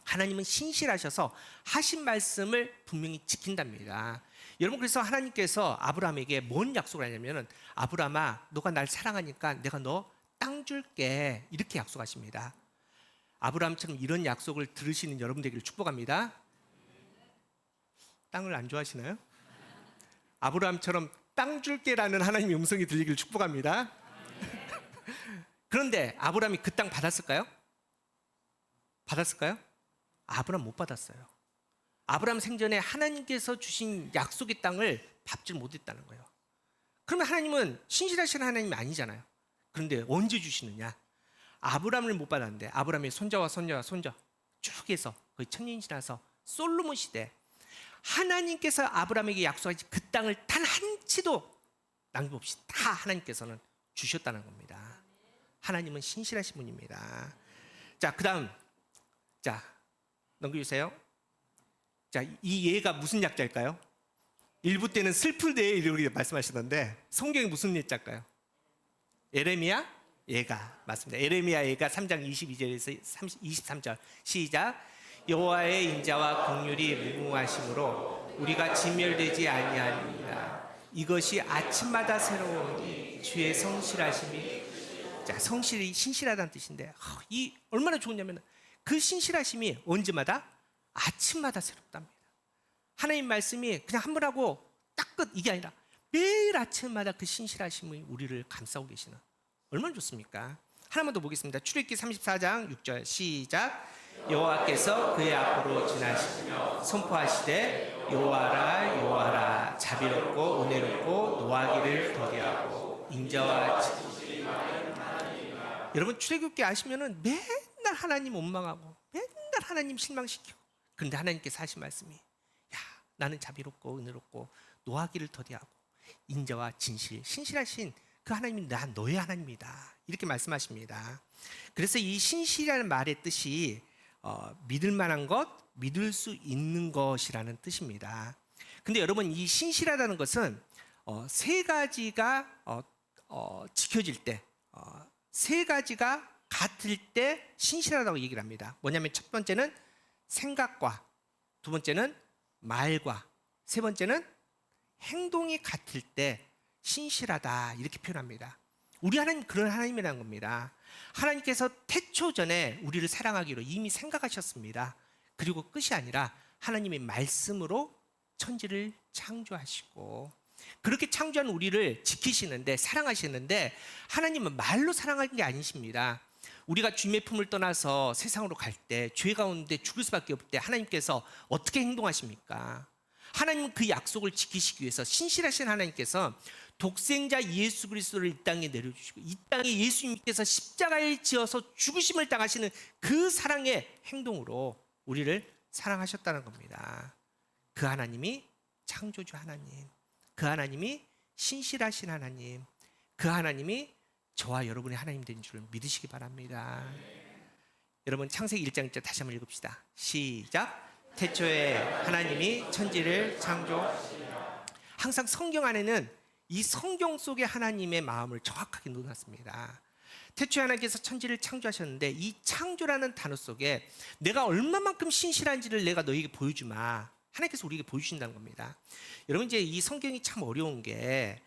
하나님은 신실하셔서 하신 말씀을 분명히 지킨답니다. 여러분 그래서 하나님께서 아브라함에게 뭔 약속을 하냐면은 아브라함아 너가 날 사랑하니까 내가 너 땅 줄게 이렇게 약속하십니다. 아브라함처럼 이런 약속을 들으시는 여러분 되기를 축복합니다. 땅을 안 좋아하시나요? 아브라함처럼 땅 줄게라는 하나님의 음성이 들리기를 축복합니다. 그런데 아브라함이 그 땅 받았을까요? 받았을까요? 아브라함 못 받았어요. 아브라함 생전에 하나님께서 주신 약속의 땅을 밟지 못했다는 거예요. 그러면 하나님은 신실하신 하나님이 아니잖아요. 그런데 언제 주시느냐? 아브라함을 못 받았는데 아브라함의 손자와 손자 쭉 해서 거의 천년이 지나서 솔로몬 시대 하나님께서 아브라함에게 약속하신 그 땅을 단 한 치도 낭비없이 다 하나님께서는 주셨다는 겁니다. 하나님은 신실하신 분입니다. 자, 그다음 넘겨주세요. 자, 이 예가 무슨 약자일까요? 일부 때는 슬플 때에 이렇게 말씀하시던데 성경이 무슨 예자일까요? 에레미야 예가 맞습니다. 에레미야 예가 3장 22절에서 23절 시작. 여호와의 인자와 긍휼이 무궁하심으로 우리가 진멸되지 아니하리이다. 이것이 아침마다 새로우니 주의 성실하심이 자 성실이 신실하다는 뜻인데 이 얼마나 좋으냐면 그 신실하심이 언제마다 아침마다 새롭답니다. 하나님 말씀이 그냥 한 번 하고 딱 끝 이게 아니라 매일 아침마다 그 신실하심이 우리를 감싸고 계시는 얼마나 좋습니까? 하나만 더 보겠습니다. 출애굽기 34장 6절 시작. 여호와께서 그의 앞으로 지나시며 선포하시되 여호와라 여호와라 자비롭고 은혜롭고 노하기를 더디하고 인자와 진실이 여러분 출애굽기 아시면은 맨날 하나님 원망하고 맨날 하나님 실망시키고 그런데 하나님께서 하신 말씀이 야 나는 자비롭고 은혜롭고 노하기를 더디하고 인자와 진실 신실하신 그 하나님이 나 너의 하나님이다 이렇게 말씀하십니다. 그래서 이 신실이라는 말의 뜻이 믿을 만한 것, 믿을 수 있는 것이라는 뜻입니다. 근데 여러분 이 신실하다는 것은 세 가지가 지켜질 때, 세 가지가 같을 때 신실하다고 얘기를 합니다. 뭐냐면 첫 번째는 생각과, 두 번째는 말과, 세 번째는 행동이 같을 때 신실하다 이렇게 표현합니다. 우리 하나님 그런 하나님이라는 겁니다. 하나님께서 태초 전에 우리를 사랑하기로 이미 생각하셨습니다. 그리고 끝이 아니라 하나님의 말씀으로 천지를 창조하시고 그렇게 창조한 우리를 지키시는데 사랑하시는데 하나님은 말로 사랑하는 게 아니십니다. 우리가 주님의 품을 떠나서 세상으로 갈 때 죄 가운데 죽을 수밖에 없을 때 하나님께서 어떻게 행동하십니까? 하나님은 그 약속을 지키시기 위해서 신실하신 하나님께서 독생자 예수 그리스도를 이 땅에 내려주시고 이 땅에 예수님께서 십자가에 지어서 죽으심을 당하시는 그 사랑의 행동으로 우리를 사랑하셨다는 겁니다. 그 하나님이 창조주 하나님, 그 하나님이 신실하신 하나님, 그 하나님이 저와 여러분의 하나님 된 줄을 믿으시기 바랍니다. 여러분 창세기 1장 1절 다시 한번 읽읍시다. 시작. 태초에 하나님이 천지를 창조. 항상 성경 안에는 이 성경 속의 하나님의 마음을 정확하게 놓았습니다. 태초에 하나님께서 천지를 창조하셨는데 이 창조라는 단어 속에 내가 얼마만큼 신실한지를 내가 너에게 보여주마. 하나님께서 우리에게 보여주신다는 겁니다. 여러분 이제 이 성경이 참 어려운 게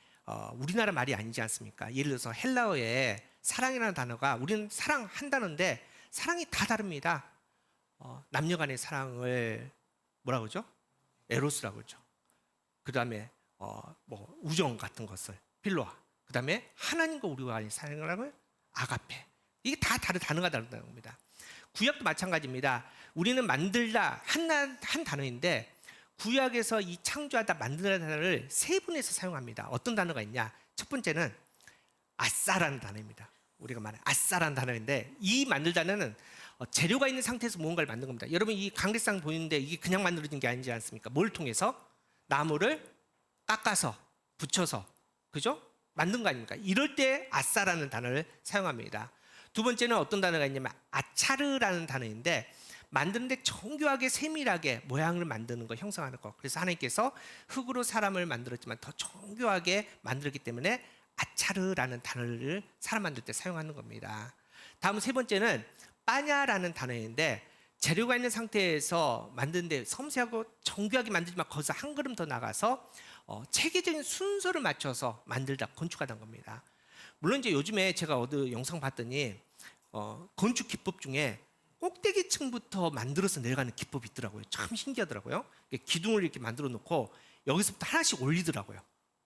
우리나라 말이 아니지 않습니까? 예를 들어서 헬라어에 사랑이라는 단어가 우리는 사랑한다는데 사랑이 다 다릅니다. 남녀 간의 사랑을 뭐라고 그러죠? 에로스라고 그러죠. 그 다음에 뭐 우정 같은 것을 필로아. 그 다음에 하나님과 우리와 간의 사랑을 아가페. 이게 다 다른 단어가 다르다는 겁니다. 구약도 마찬가지입니다. 우리는 만들다 한 단어인데 구약에서 이 창조하다 만들다 단어를 세 분에서 사용합니다. 어떤 단어가 있냐? 첫 번째는 아싸라는 단어입니다. 우리가 말하는 아싸라는 단어인데 이 만들다는 재료가 있는 상태에서 무언가를 만든 겁니다. 여러분 이 강대상 보이는데 이게 그냥 만들어진 게 아니지 않습니까? 뭘 통해서? 나무를 깎아서 붙여서 그죠? 만든 거 아닙니까? 이럴 때 아싸라는 단어를 사용합니다. 두 번째는 어떤 단어가 있냐면 아차르라는 단어인데 만드는데 정교하게 세밀하게 모양을 만드는 거, 형성하는 거. 그래서 하나님께서 흙으로 사람을 만들었지만 더 정교하게 만들었기 때문에 아차르라는 단어를 사람 만들 때 사용하는 겁니다. 다음 세 번째는 빠냐라는 단어인데 재료가 있는 상태에서 만드는데 섬세하고 정교하게 만들지만 거기서 한 걸음 더 나가서 체계적인 순서를 맞춰서 만들다 건축하던 겁니다. 물론 이제 요즘에 제가 어디 영상 봤더니 건축 기법 중에 꼭대기층부터 만들어서 내려가는 기법이 있더라고요. 참 신기하더라고요. 기둥을 이렇게 만들어 놓고 여기서부터 하나씩 올리더라고요.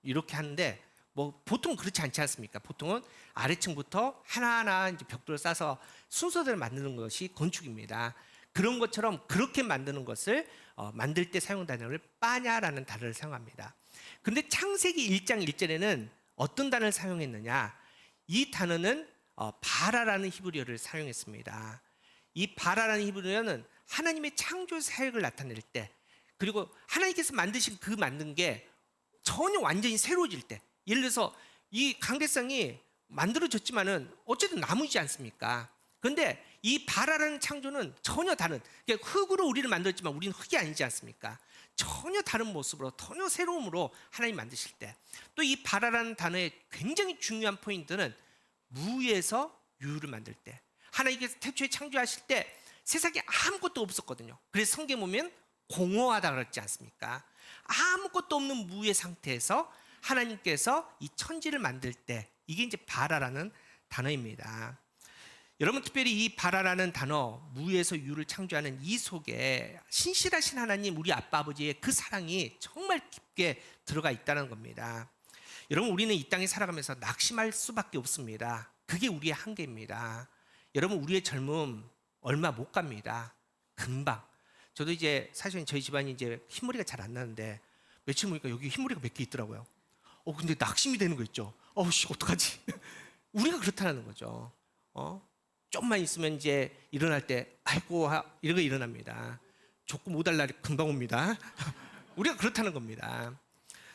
이렇게 하는데 뭐 보통 그렇지 않지 않습니까? 보통은 아래층부터 하나하나 이제 벽돌을 싸서 순서대로 만드는 것이 건축입니다. 그런 것처럼 그렇게 만드는 것을 만들 때 사용 단어를 빠냐라는 단어를 사용합니다. 근데 창세기 1장 1절에는 어떤 단어를 사용했느냐? 이 단어는 바라라는 히브리어를 사용했습니다. 이 바라라는 히브리어는 하나님의 창조 사역을 나타낼 때 그리고 하나님께서 만드신 그 만든 게 전혀 완전히 새로워질 때 예를 들어서 이 강대상이 만들어졌지만은 어쨌든 나무이지 않습니까? 그런데 이 바라라는 창조는 전혀 다른 그러니까 흙으로 우리를 만들었지만 우리는 흙이 아니지 않습니까? 전혀 다른 모습으로 전혀 새로움으로 하나님 만드실 때 또 이 바라라는 단어의 굉장히 중요한 포인트는 무에서 유를 만들 때 하나님께서 태초에 창조하실 때 세상에 아무것도 없었거든요. 그래서 성경에 보면 공허하다 그랬지 않습니까? 아무것도 없는 무의 상태에서 하나님께서 이 천지를 만들 때 이게 이제 바라라는 단어입니다. 여러분 특별히 이 바라라는 단어 무에서 유를 창조하는 이 속에 신실하신 하나님 우리 아빠 아버지의 그 사랑이 정말 깊게 들어가 있다는 겁니다. 여러분 우리는 이 땅에 살아가면서 낙심할 수밖에 없습니다. 그게 우리의 한계입니다. 여러분 우리의 젊음 얼마 못 갑니다. 금방. 저도 이제 사실은 저희 집안이 이제 흰머리가 잘 안 나는데 며칠 보니까 여기 흰머리가 몇 개 있더라고요. 근데 낙심이 되는 거 있죠. 씨 어떡하지? 우리가 그렇다는 거죠. 좀만 있으면 이제 일어날 때 아이고 이런 거 일어납니다. 족구 못 할 날이 금방 옵니다. 우리가 그렇다는 겁니다.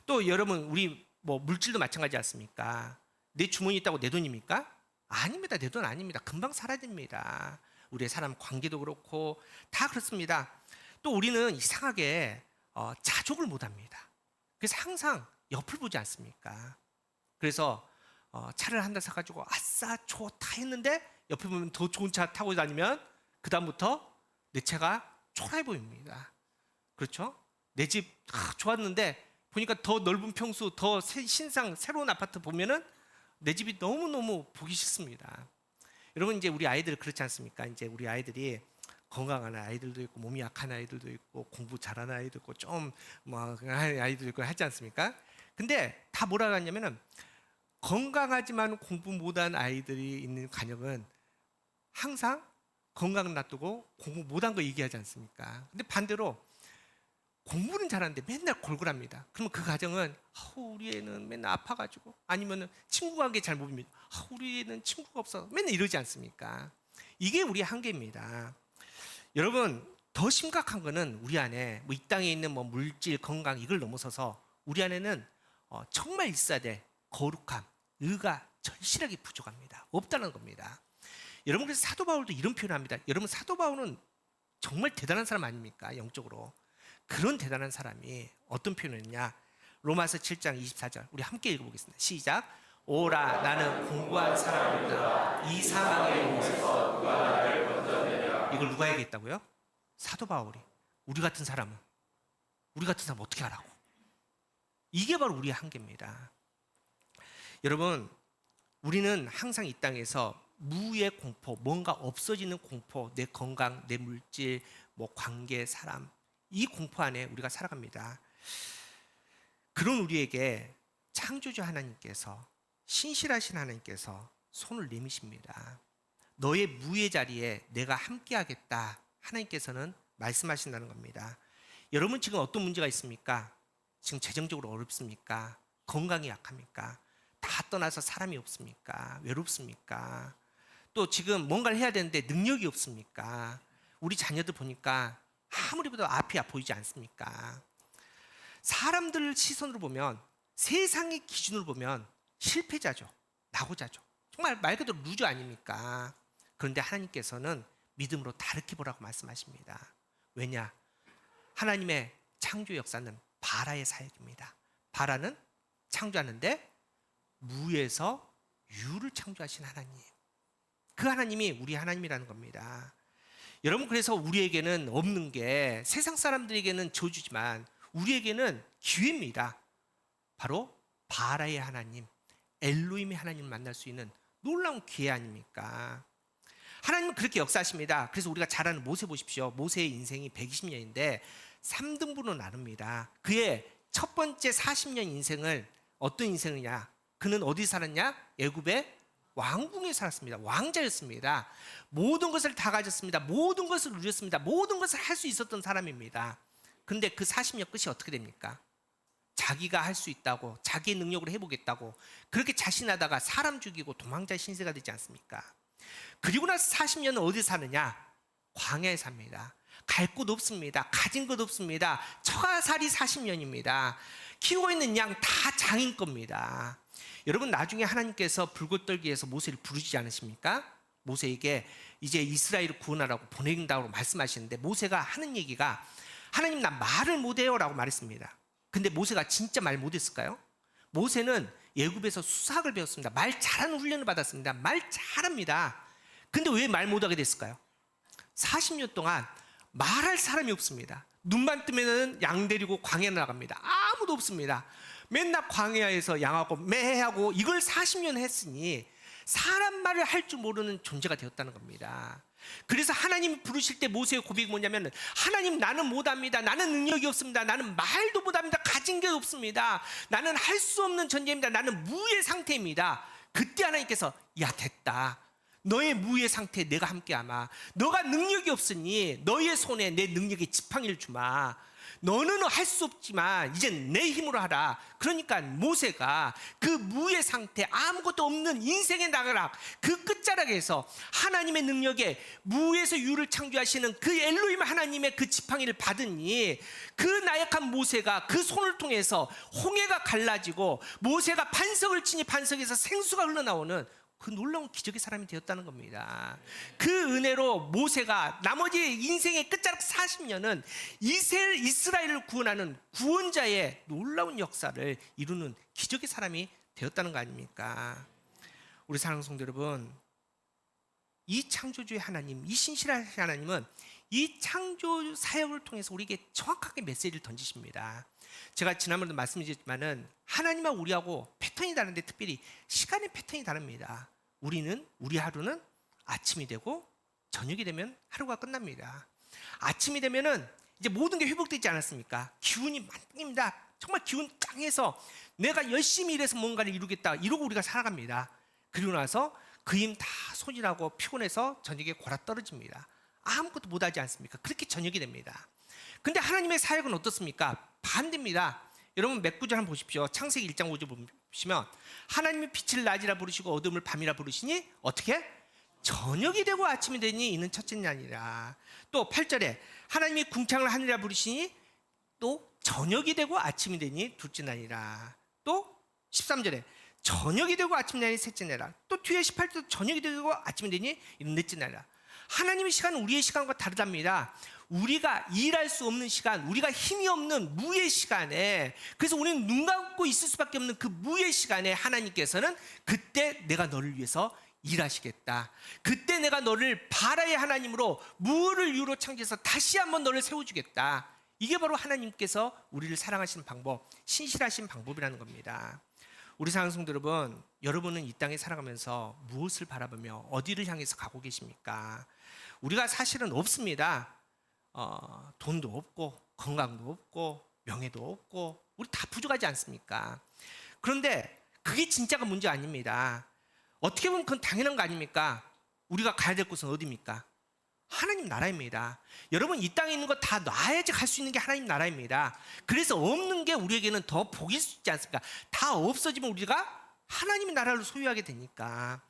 또 여러분 우리 뭐 물질도 마찬가지 않습니까? 내 주머니 있다고 내 돈입니까? 아닙니다. 내 돈 아닙니다. 금방 사라집니다. 우리의 사람 관계도 그렇고 다 그렇습니다. 또 우리는 이상하게 자족을 못합니다. 그래서 항상 옆을 보지 않습니까? 그래서 차를 한 대 사가지고 아싸 좋다 했는데 옆에 보면 더 좋은 차 타고 다니면 그 다음부터 내 차가 초라해 보입니다. 그렇죠? 내 집 좋았는데 보니까 더 넓은 평수, 더 신상 새로운 아파트 보면은 내 집이 너무너무 보기 싫습니다. 여러분 이제 우리 아이들 그렇지 않습니까? 이제 우리 아이들이 건강한 아이들도 있고 몸이 약한 아이들도 있고 공부 잘하는 아이도 있고 좀 뭐 아이도 있고 하지 않습니까? 근데 다 뭐라고 하냐면은 건강하지만 공부 못한 아이들이 있는 가정은 항상 건강 놔두고 공부 못한 거 얘기하지 않습니까? 근데 반대로 공부는 잘하는데 맨날 골골합니다. 그러면 그 가정은 우리 애는 맨날 아파가지고 아니면 친구 관계 잘 못 맺고 우리 애는 친구가 없어 맨날 이러지 않습니까? 이게 우리의 한계입니다. 여러분 더 심각한 거는 우리 안에 이 땅에 있는 물질, 건강 이걸 넘어서서 우리 안에는 정말 있어야 될 거룩함, 의가 절실하게 부족합니다. 없다는 겁니다. 여러분 그래서 사도 바울도 이런 표현을 합니다. 여러분 사도 바울은 정말 대단한 사람 아닙니까? 영적으로. 그런 대단한 사람이 어떤 표현을 했냐? 로마서 7장 24절 우리 함께 읽어보겠습니다. 시작. 오라 나는 공부한 사람이다. 이 사망의 몸에서 누가 나를 건져내랴. 이걸 누가 얘기했다고요? 사도 바울이. 우리 같은 사람 어떻게 하라고? 이게 바로 우리의 한계입니다. 여러분 우리는 항상 이 땅에서 무의 공포, 뭔가 없어지는 공포, 내 건강, 내 물질, 관계, 사람 이 공포 안에 우리가 살아갑니다. 그런 우리에게 창조주 하나님께서 신실하신 하나님께서 손을 내미십니다. 너의 무의 자리에 내가 함께하겠다 하나님께서는 말씀하신다는 겁니다. 여러분 지금 어떤 문제가 있습니까? 지금 재정적으로 어렵습니까? 건강이 약합니까? 다 떠나서 사람이 없습니까? 외롭습니까? 또 지금 뭔가를 해야 되는데 능력이 없습니까? 우리 자녀들 보니까 아무리 봐도 앞이 보이지 않습니까? 사람들 시선으로 보면 세상의 기준으로 보면 실패자죠. 낙오자죠. 정말 말 그대로 루저 아닙니까? 그런데 하나님께서는 믿음으로 다르게 보라고 말씀하십니다. 왜냐? 하나님의 창조 역사는 바라의 사역입니다. 바라는 창조하는데 무에서 유를 창조하신 하나님. 그 하나님이 우리 하나님이라는 겁니다. 여러분 그래서 우리에게는 없는 게 세상 사람들에게는 저주지만 우리에게는 기회입니다. 바로 바라의 하나님, 엘로힘의 하나님을 만날 수 있는 놀라운 기회 아닙니까? 하나님은 그렇게 역사하십니다. 그래서 우리가 잘 아는 모세 보십시오. 모세의 인생이 120년인데 3등분으로 나눕니다. 그의 첫 번째 40년 인생을 어떤 인생이냐? 그는 어디 살았냐? 애굽의 왕궁에 살았습니다. 왕자였습니다. 모든 것을 다 가졌습니다. 모든 것을 누렸습니다. 모든 것을 할 수 있었던 사람입니다. 그런데 그 40년 끝이 어떻게 됩니까? 자기가 할 수 있다고 자기의 능력으로 해보겠다고 그렇게 자신하다가 사람 죽이고 도망자 신세가 되지 않습니까? 그리고 나서 40년은 어디 사느냐? 광야에 삽니다. 갈 곳 없습니다. 가진 것 없습니다. 처가살이 40년입니다. 키우고 있는 양 다 장인 겁니다. 여러분 나중에 하나님께서 불꽃 떨기에서 모세를 부르시지 않으십니까? 모세에게 이제 이스라엘을 구원하라고 보낸다고 말씀하시는데 모세가 하는 얘기가 하나님 나 말을 못해요 라고 말했습니다. 근데 모세가 진짜 말 못했을까요? 모세는 예굽에서 수사학을 배웠습니다. 말 잘하는 훈련을 받았습니다. 말 잘합니다. 근데 왜 말 못하게 됐을까요? 40년 동안 말할 사람이 없습니다. 눈만 뜨면 양 데리고 광야에 나갑니다. 아무도 없습니다. 맨날 광야에서 양하고 매하고 이걸 40년 했으니 사람 말을 할 줄 모르는 존재가 되었다는 겁니다. 그래서 하나님이 부르실 때 모세의 고백이 뭐냐면 하나님 나는 못합니다. 나는 능력이 없습니다. 나는 말도 못합니다. 가진 게 없습니다. 나는 할 수 없는 존재입니다. 나는 무의 상태입니다. 그때 하나님께서 야 됐다. 너의 무의 상태에 내가 함께하마. 너가 능력이 없으니 너의 손에 내 능력의 지팡이를 주마. 너는 할 수 없지만 이제 내 힘으로 하라. 그러니까 모세가 그 무의 상태 아무것도 없는 인생의 나가락 그 끝자락에서 하나님의 능력에 무에서 유를 창조하시는 그 엘로힘 하나님의 그 지팡이를 받으니 그 나약한 모세가 그 손을 통해서 홍해가 갈라지고 모세가 반석을 치니 반석에서 생수가 흘러나오는 그 놀라운 기적의 사람이 되었다는 겁니다. 그 은혜로 모세가 나머지 인생의 끝자락 40년은 이스라엘을 구원하는 구원자의 놀라운 역사를 이루는 기적의 사람이 되었다는 거 아닙니까? 우리 사랑하는 성도 여러분, 이 창조주의 하나님, 이 신실하신 하나님은 이 창조 사역을 통해서 우리에게 정확하게 메시지를 던지십니다. 제가 지난번에도 말씀드렸지만은 하나님과 우리하고 패턴이 다른데 특별히 시간의 패턴이 다릅니다. 우리 하루는 아침이 되고 저녁이 되면 하루가 끝납니다. 아침이 되면은 이제 모든 게 회복되지 않았습니까? 기운이 만렙니다. 정말 기운 짱해서 내가 열심히 일해서 뭔가를 이루겠다 이러고 우리가 살아갑니다. 그리고 나서 그 힘 다 소진하고 피곤해서 저녁에 골아 떨어집니다. 아무것도 못하지 않습니까? 그렇게 저녁이 됩니다. 근데 하나님의 사역은 어떻습니까? 반대입니다. 여러분 몇 구절 한번 보십시오. 창세기 1장 5절 보시면 하나님이 빛을 낮이라 부르시고 어둠을 밤이라 부르시니 어떻게? 저녁이 되고 아침이 되니 이는 첫째 날이라. 또 8절에 하나님이 궁창을 하늘이라 부르시니 또 저녁이 되고 아침이 되니 둘째 날이라. 또 13절에 저녁이 되고 아침이 되니 셋째 날이라. 또 뒤에 18절에 저녁이 되고 아침이 되니 이는 넷째 날이라. 하나님의 시간은 우리의 시간과 다르답니다. 우리가 일할 수 없는 시간, 우리가 힘이 없는 무의 시간에, 그래서 우리는 눈 감고 있을 수밖에 없는 그 무의 시간에 하나님께서는 그때 내가 너를 위해서 일하시겠다. 그때 내가 너를 바라의 하나님으로 무를 이유로 창조해서 다시 한번 너를 세워주겠다. 이게 바로 하나님께서 우리를 사랑하시는 방법, 신실하신 방법이라는 겁니다. 우리 사랑하는 성도 여러분, 여러분은 이 땅에 살아가면서 무엇을 바라보며 어디를 향해서 가고 계십니까? 우리가 사실은 없습니다. 돈도 없고 건강도 없고 명예도 없고 우리 다 부족하지 않습니까? 그런데 그게 진짜가 문제 아닙니다. 어떻게 보면 그건 당연한 거 아닙니까? 우리가 가야 될 곳은 어디입니까? 하나님 나라입니다. 여러분 이 땅에 있는 거 다 놔야지 갈 수 있는 게 하나님 나라입니다. 그래서 없는 게 우리에게는 더 복일 수 있지 않습니까? 다 없어지면 우리가 하나님의 나라를 소유하게 되니까.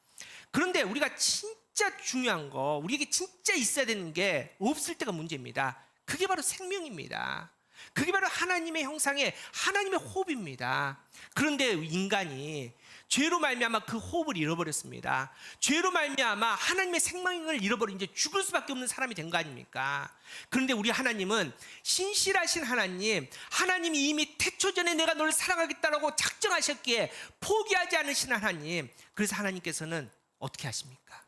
그런데 우리가 진짜 중요한 거, 우리에게 진짜 있어야 되는 게 없을 때가 문제입니다. 그게 바로 생명입니다. 그게 바로 하나님의 형상의 하나님의 호흡입니다. 그런데 인간이 죄로 말미암아 그 호흡을 잃어버렸습니다. 죄로 말미암아 하나님의 생명을 잃어버린 이제 죽을 수밖에 없는 사람이 된 거 아닙니까? 그런데 우리 하나님은 신실하신 하나님, 하나님이 이미 태초 전에 내가 너를 사랑하겠다라고 작정하셨기에 포기하지 않으신 하나님. 그래서 하나님께서는 어떻게 하십니까?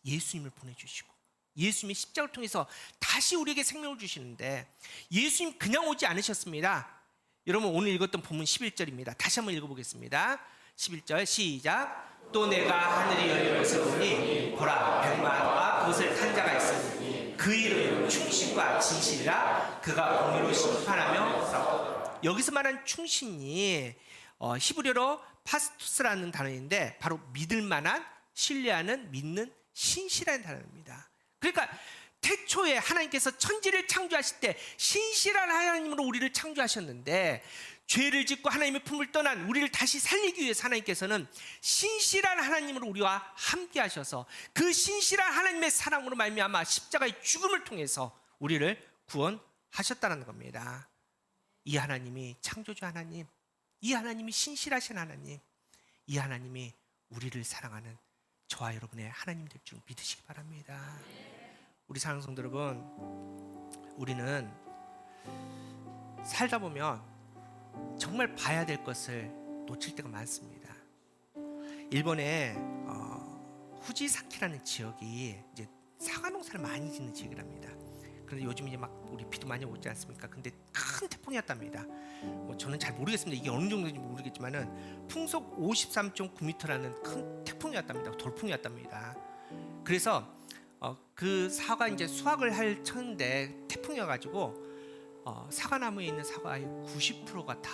예수님을 보내주시고 예수님의 십자가를 통해서 다시 우리에게 생명을 주시는데 예수님 그냥 오지 않으셨습니다. 여러분 오늘 읽었던 본문 11절입니다. 다시 한번 읽어보겠습니다. 11절 시작. 또 내가 하늘이 열려서 보니 보라 백마와 그것을 탄 자가 있으니 그 이름은 충신과 진실이라 그가 공의로 심판하며 싸우더라. 여기서 말한 충신이 히브리어로 파스투스라는 단어인데 바로 믿을 만한, 신뢰하는, 믿는, 신실한 단어입니다. 그러니까 태초에 하나님께서 천지를 창조하실 때 신실한 하나님으로 우리를 창조하셨는데 죄를 짓고 하나님의 품을 떠난 우리를 다시 살리기 위해서 하나님께서는 신실한 하나님으로 우리와 함께 하셔서 그 신실한 하나님의 사랑으로 말미암아 십자가의 죽음을 통해서 우리를 구원하셨다는 겁니다. 이 하나님이 창조주 하나님, 이 하나님이 신실하신 하나님, 이 하나님이 우리를 사랑하는 저와 여러분의 하나님 될 줄 믿으시기 바랍니다. 우리 사랑하는 성도 여러분, 우리는 살다 보면 정말 봐야 될 것을 놓칠 때가 많습니다. 일본의 후지사키라는 지역이 이제 사과 농사를 많이 짓는 지역이랍니다. 그런데 요즘 이제 막 우리 비도 많이 오지 않습니까? 근데 큰 태풍이 왔답니다. 저는 잘 모르겠습니다. 이게 어느 정도인지 모르겠지만은 풍속 53.9m라는 큰 태풍이 왔답니다. 돌풍이 왔답니다. 그래서 그 사과 이제 수확을 할 쳤는데 태풍이 와가지고 사과나무에 있는 사과의 90%가 다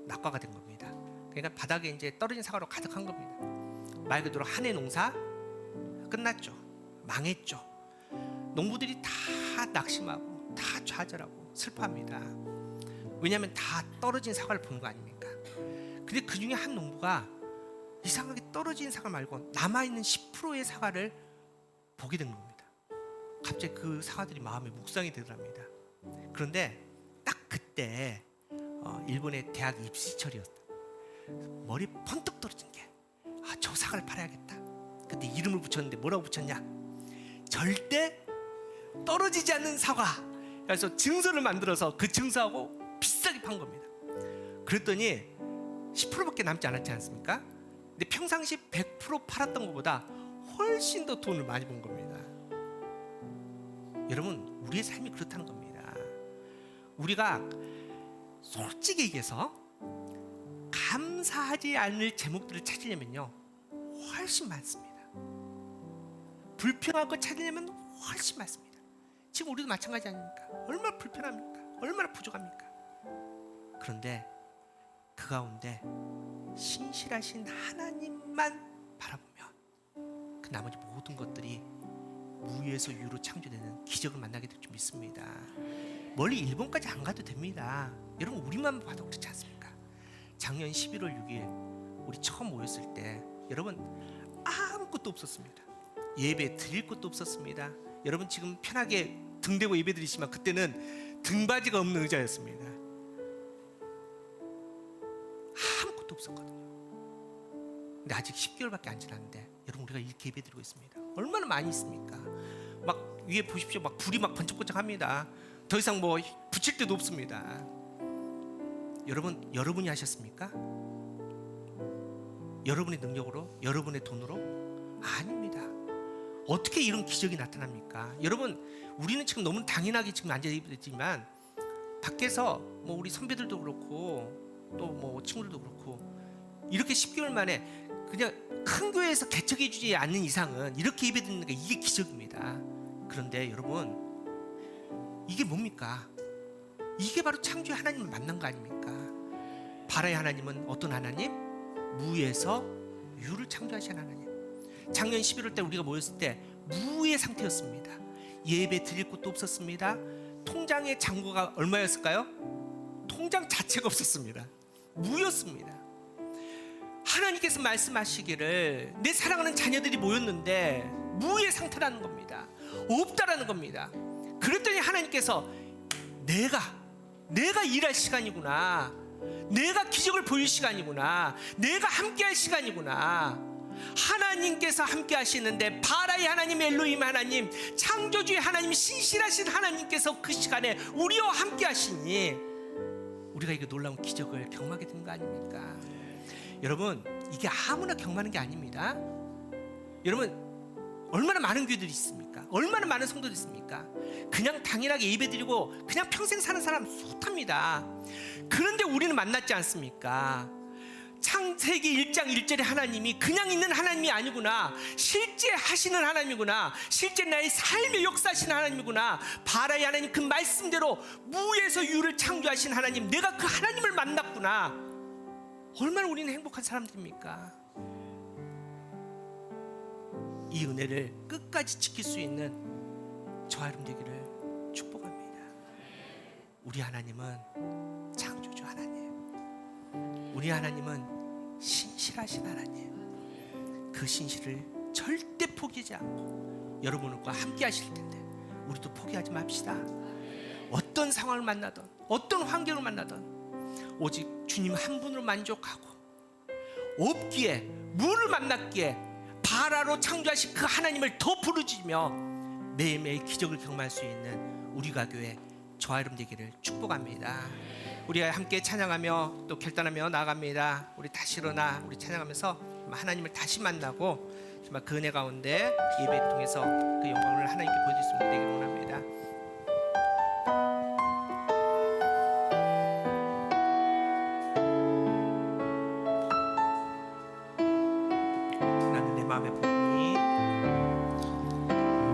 낙과가 된 겁니다. 그러니까 바닥에 이제 떨어진 사과로 가득한 겁니다. 말 그대로 한 해 농사 끝났죠. 망했죠. 농부들이 다 낙심하고 다 좌절하고 슬퍼합니다. 왜냐하면 다 떨어진 사과를 보는 거 아닙니까? 근데 그 중에 한 농부가 이상하게 떨어진 사과 말고 남아있는 10%의 사과를 보게 된 겁니다. 갑자기 그 사과들이 마음에 묵상이 되더랍니다. 그런데 딱 그때 일본의 대학 입시철이었다. 머리 번뜩 떨어진 게 저 사과를 팔아야겠다. 근데 이름을 붙였는데 뭐라고 붙였냐? 절대 떨어지지 않는 사과. 그래서 증서를 만들어서 그 증서하고 비싸게 판 겁니다. 그랬더니 10%밖에 남지 않았지 않습니까? 근데 평상시 100% 팔았던 것보다 훨씬 더 돈을 많이 번 겁니다. 여러분, 우리의 삶이 그렇다는 겁니다. 우리가 솔직히 얘기해서 감사하지 않을 제목들을 찾으려면요, 훨씬 많습니다. 불평할 거 찾으려면 훨씬 많습니다. 지금 우리도 마찬가지 아닙니까? 얼마나 불편합니까? 얼마나 부족합니까? 그런데 그 가운데 신실하신 하나님만 바라보면 그 나머지 모든 것들이 무에서 유로 창조되는 기적을 만나게 될 줄 믿습니다. 멀리 일본까지 안 가도 됩니다. 여러분, 우리만 봐도 그렇지 않습니까? 작년 11월 6일 우리 처음 모였을 때 여러분 아무것도 없었습니다. 예배 드릴 것도 없었습니다. 여러분 지금 편하게 등 대고 예배 드리시면 그때는 등받이가 없는 의자였습니다. 아무것도 없었거든요. 근데 아직 10개월밖에 안 지났는데 여러분, 우리가 이렇게 예배 드리고 있습니다. 얼마나 많이 있습니까? 막 위에 보십시오. 막 불이 막 번쩍번쩍합니다. 더 이상 뭐 붙일 데도 없습니다. 여러분, 여러분이 하셨습니까? 여러분의 능력으로? 여러분의 돈으로? 아닙니다. 어떻게 이런 기적이 나타납니까? 여러분, 우리는 지금 너무 당연하게 지금 앉아있지만 밖에서 뭐 우리 선배들도 그렇고 또 뭐 친구들도 그렇고 이렇게 10개월 만에 그냥 큰 교회에서 개척해주지 않는 이상은 이렇게 예배 드리는 게 이게 기적입니다. 그런데 여러분, 이게 뭡니까? 이게 바로 창조의 하나님을 만난 거 아닙니까? 바라의 하나님은 어떤 하나님? 무에서 유를 창조하신 하나님. 작년 11월 때 우리가 모였을 때 무의 상태였습니다. 예배 드릴 곳도 없었습니다. 통장의 잔고가 얼마였을까요? 통장 자체가 없었습니다. 무였습니다. 하나님께서 말씀하시기를 내 사랑하는 자녀들이 모였는데 무의 상태라는 겁니다. 없다라는 겁니다. 그랬더니 하나님께서 내가 일할 시간이구나, 내가 기적을 보일 시간이구나, 내가 함께할 시간이구나. 하나님께서 함께 하시는데 바라의 하나님, 엘로힘 하나님, 창조주의 하나님, 신실하신 하나님께서 그 시간에 우리와 함께 하시니 우리가 이게 놀라운 기적을 경험하게 된 거 아닙니까? 여러분, 이게 아무나 경험하는 게 아닙니다. 여러분, 얼마나 많은 교회들이 있습니까? 얼마나 많은 성도들이 있습니까? 그냥 당연하게 예배드리고 그냥 평생 사는 사람 숱합니다. 그런데 우리는 만났지 않습니까? 창세기 1장 1절에 하나님이 그냥 있는 하나님이 아니구나, 실제 하시는 하나님이구나, 실제 나의 삶의 역사하시는 하나님이구나. 바라의 하나님, 그 말씀대로 무에서 유를 창조하신 하나님, 내가 그 하나님을 만났구나. 얼마나 우리는 행복한 사람들입니까? 이 은혜를 끝까지 지킬 수 있는 저와 여러분 되기를 축복합니다. 우리 하나님은 창조주 하나님, 우리 하나님은 신실하신 하나님. 그 신실을 절대 포기하지 않고 여러분과 함께 하실 텐데 우리도 포기하지 맙시다. 어떤 상황을 만나든 어떤 환경을 만나든 오직 주님 한 분으로 만족하고, 없기에 물을 만났기에 바라로 창조하신 그 하나님을 더 부르짖으며 매일매일 기적을 경험할 수 있는 우리가 교회 저와 여러분 되기를 축복합니다. 우리가 함께 찬양하며 또 결단하며 나아갑니다. 우리 다시 일어나 우리 찬양하면서 하나님을 다시 만나고 정말 그 은혜 가운데 예배를 통해서 그 영광을 하나님께 보여줄 수 있게 되기를 원합니다. 나는 내 마음의 복음이,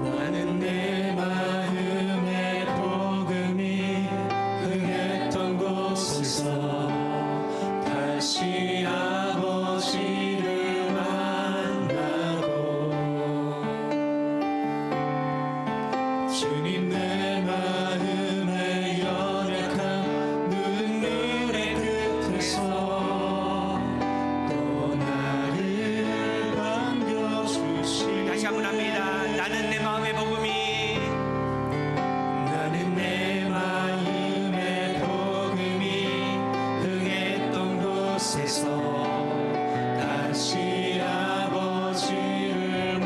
나는 내 마음의 복음이 흥했던 곳에서 다시 아버지를 만나고, 주님 내 마음의 연약한 눈물의 끝에서 또 나를 반겨주시. 다시 한번 합니다. 나는 내 마음의 복음이, 나는 내 마음의 복음이 흥했던 곳에서 다시 아버지를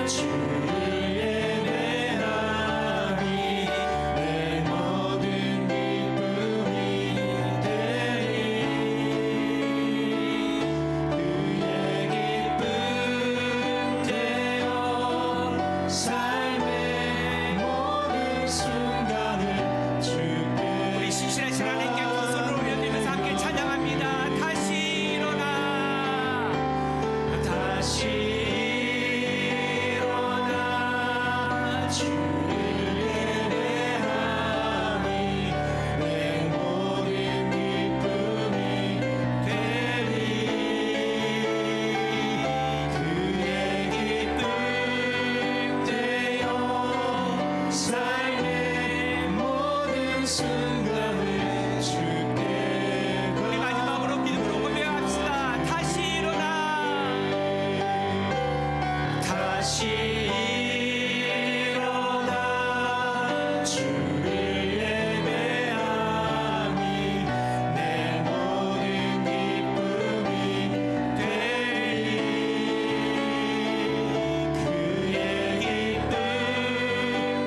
주를 예배하니 내 모든 기쁨이 되리 그의 기쁨 되어 삶의 모든 순간을 주께 우리 신실하신 하나님께 두 손을 올려드리면서 함께 찬양합니다. 다시 일어나 다시 일어나 주를 예배하니 내 모든 기쁨이 되리 그의 기쁨 되어 삶의 모든 순간을 주께 우리 마지막으로 믿음으로 고백합시다. 다시 일어나 다시 일어나 주를 예배하니 내 모든 기쁨이 되리 그의 기쁨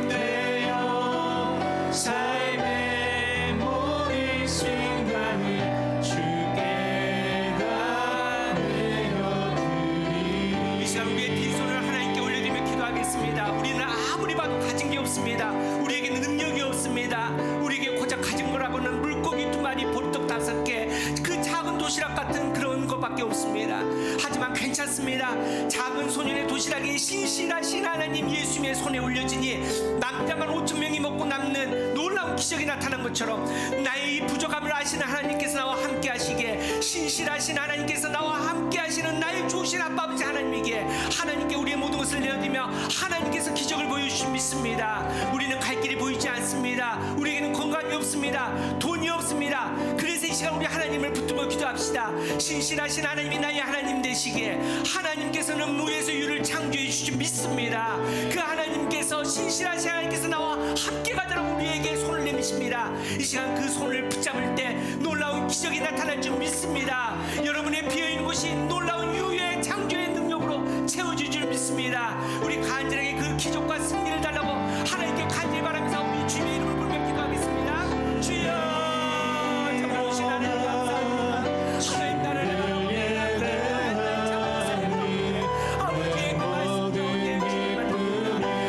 되어 삶의 모든 순간을 주께 다 내어드리리 이 시간 우리의 빈손을 하나님께 올려드리며 기도하겠습니다. 우리는 아무리 봐도 가진 게 없습니다. 우리에게는 능력이 없습니다. 우리에게 고작 가진 거라고는 물고기 2마리, 보리떡 5개, 그 작은 도시락 같은 그런 것밖에 없습니다. 하지만 괜찮습니다. 작은 소년의 도시락이 신실하신 하나님 예수님의 손에 올려지니 남자만 5,000명이 먹고 남는 놀라운 기적이 나타난 것처럼 나의 이 부족함을 아시는 하나님께서 나와 함께 하시기에, 신실하신 하나님께서 나와 함께 하시는 나의 좋으신 아빠 아버지 하나님에게 하나님께 우리의 모든 것을 내어드리며 하나님께서 기적을 보여주신 믿습니다. 우리는 갈 길이 보이지 않습니다. 우리에게는 건강이 없습니다. 돈이 없습니다. 그래서 이 시간 우리 하나님을 붙들고 기도합시다. 신실하신 하나님이 나의 하나님 되시기에 하나님께서는 무에서 유를 창조해 주신 믿습니다. 그 하나님께서, 신실하신 하나님께서 나와 함께 가자라고 우리에게 손을 내미십니다. 이 시간 그 손을 붙잡을 때 놀라운 기적이 나타날 줄 믿습니다. 여러분의 비어있는 곳이 놀라운 유의 창조의 능력으로 채워질 줄 믿습니다. 우리 간절하게 그 기적과 승리를 달라고 하나님께 간절히 바라면서 우리 주님의 이름을 부르며 기도하겠습니다. 주여, 정말 오신 하나님 감사합니다. 하나님 나를 아버지의 그 말씀 가운데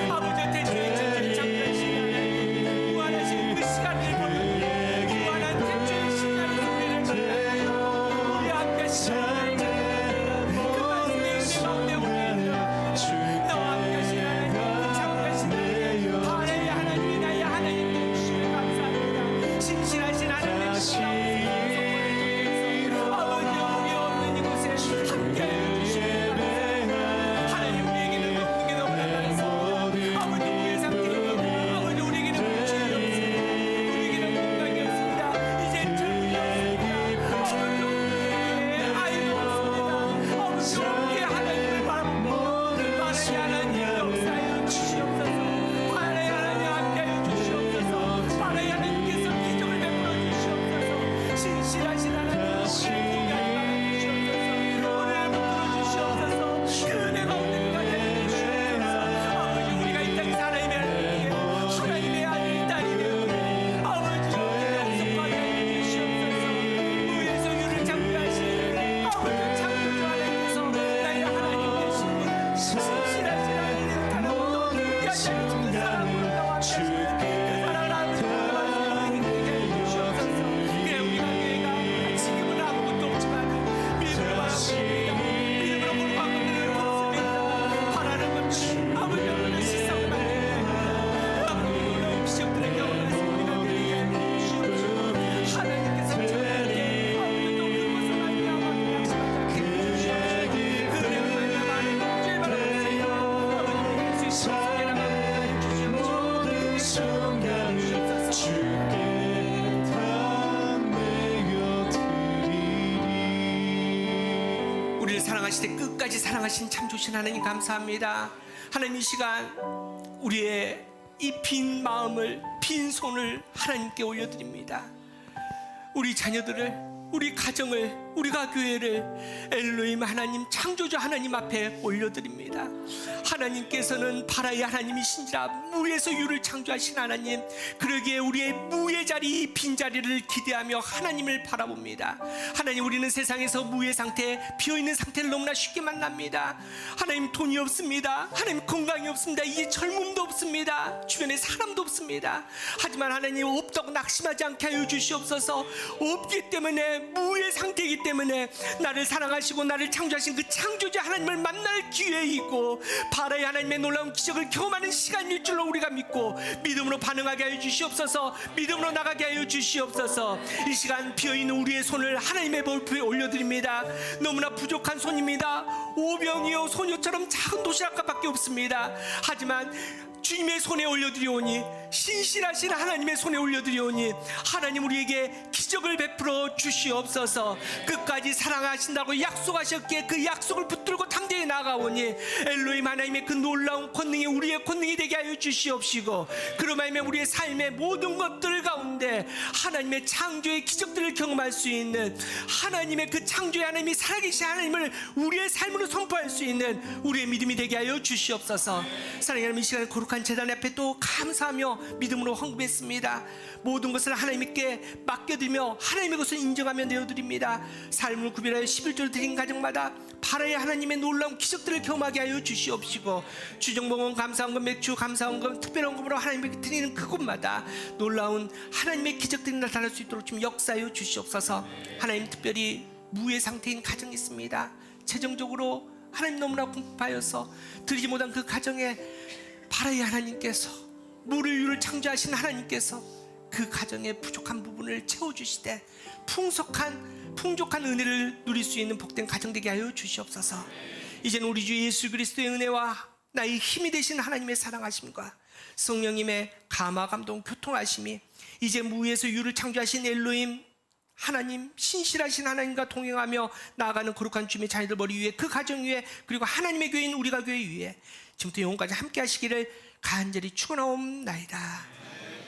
아버지의 대주의 천지를 창조하시는 무한하신 그 시간을 보는 무한한 대주의 시간의 소리를 듣는 우리 앞에 시간을 그 말씀의 은혜 가운데 우리를 너와 함께 하신 하나님, 그 창조하시는 바라의 하나님이 나의 하나님 되시길 감사합니다. 신실하신 하나님의 아버지 우리 없는 이곳에 함께하여 주시옵소서. 하나님 우리에게는 없는 게 너무나 많습니다. 아버지 우리의 상태가, 아버지 우리에게는 물질이 없습니다. 우리에게는 건강이 없습니다. 이제 젊음이 없습니다. 아버지 우리에게 아이도 없습니다. 아버지 우리의 하나님을 바라보고 바라의 하나님 역사하여 주시옵소서. 바라의 하나님 함께하여 주시옵소서. 바라의 하나님께서 기적을 베풀어 주시옵소서. 신실하신 하나님 우리의 공간을 막아주시옵소서. 오늘 붙들어 주시옵소서. 그 은혜가 없는 가게 해주시옵소서. 아버지 우리가 이 땅에서 하나님의 아들이 딸이 되어 아버지 영속하게 해주시옵소서. 무에서 유를 창조하신 아버지 창조주 하나님께서 나의 하나님 되시니 신실하신 하나님 하나님도 야시를 죽는 사람으로 나와 계시는 그 사랑을 아버지 우리에게 해주시옵소서. 그래 우리가 내가 지금은 아무것도 없지만 믿음으로 바라봅니다. 믿음으로 보는 방법들을 돕습니다. 바라는 것들 아버지 오늘 시성만 아버지 놀라운 기적들의 경험을 우리가 되게 해주시옵소서. 하나님께서 저에게 아버지 또 그것을 말미암아 약속하지 않게 해주시옵소서. 그 은혜를 말미암아 주의 바라보세요. 아버지 우리가 수 있는 속에 나가게 해주시옵소서. 순간을 주께 다 내어드리리 우리를 사랑하실 때 끝까지 사랑하신 참 좋으신 하나님 감사합니다. 하나님 이 시간 우리의 이 빈 마음을, 빈 손을 하나님께 올려드립니다. 우리 자녀들을, 우리 가정을 우리가 교회를 엘로힘 하나님, 창조주 하나님 앞에 올려드립니다. 하나님께서는 바라의 하나님이신지라 무에서 유를 창조하신 하나님, 그러기에 우리의 무의 자리, 빈자리를 기대하며 하나님을 바라봅니다. 하나님, 우리는 세상에서 무의 상태, 비어있는 상태를 너무나 쉽게 만납니다. 하나님, 돈이 없습니다. 하나님, 건강이 없습니다. 이제 젊음도 없습니다. 주변에 사람도 없습니다. 하지만 하나님, 없다고 낙심하지 않게 하여 주시옵소서. 없기 때문에, 무의 상태이기 때문에 나를 사랑하시고 나를 창조하신 그 창조자 하나님을 만날 기회이고 바라의 하나님의 놀라운 기적을 경험하는 시간일 줄로 우리가 믿고 믿음으로 반응하게 하여 주시옵소서. 믿음으로 나가게 하여 주시옵소서. 이 시간 비어있는 우리의 손을 하나님의 볼품에 올려드립니다. 너무나 부족한 손입니다. 오병이어 소녀처럼 작은 도시락값밖에 없습니다. 하지만 주님의 손에 올려드리오니, 신실하신 하나님의 손에 올려드리오니 하나님, 우리에게 기적을 베풀어 주시옵소서. 끝까지 사랑하신다고 약속하셨기에 그 약속을 붙들고 당대에 나아가오니 엘로힘 하나님의 그 놀라운 권능이 우리의 권능이 되게 하여 주시옵시고, 그로 말미암아 우리의 삶의 모든 것들 가운데 하나님의 창조의 기적들을 경험할 수 있는, 하나님의 그 창조의 하나님이 살아계신 하나님을 우리의 삶으로 선포할 수 있는 우리의 믿음이 되게 하여 주시옵소서. 사랑하는 여러분, 이 시간에 거룩한 제단 앞에 또 감사하며 믿음으로 헌금했습니다. 모든 것을 하나님께 맡겨드리며 하나님의 것을 인정하며 내어드립니다. 삶을 구별하여 11조를 드린 가정마다 바라의 하나님의 놀라운 기적들을 경험하게 하여 주시옵시고, 주정봉헌 감사헌금, 맥주 감사헌금, 특별헌금으로 하나님께 드리는 그곳마다 놀라운 하나님의 기적들이 나타날 수 있도록 좀 역사하여 주시옵소서. 하나님, 특별히 무의 상태인 가정이 있습니다. 재정적으로 하나님 너무나 궁핍하여서 드리지 못한 그 가정에 바라의 하나님께서, 무를 유를 창조하신 하나님께서 그 가정의 부족한 부분을 채워주시되 풍족한 은혜를 누릴 수 있는 복된 가정 되게 하여 주시옵소서. 이제는 우리 주 예수 그리스도의 은혜와 나의 힘이 되신 하나님의 사랑하심과 성령님의 감화 감동 교통하심이 이제 무에서 유를 창조하신 엘로힘 하나님, 신실하신 하나님과 동행하며 나아가는 거룩한 주님의 자녀들 머리 위에, 그 가정 위에, 그리고 하나님의 교회인 우리가 교회 위에 지금부터 영원까지 함께 하시기를 간절히 축원하옵나이다.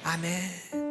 아멘.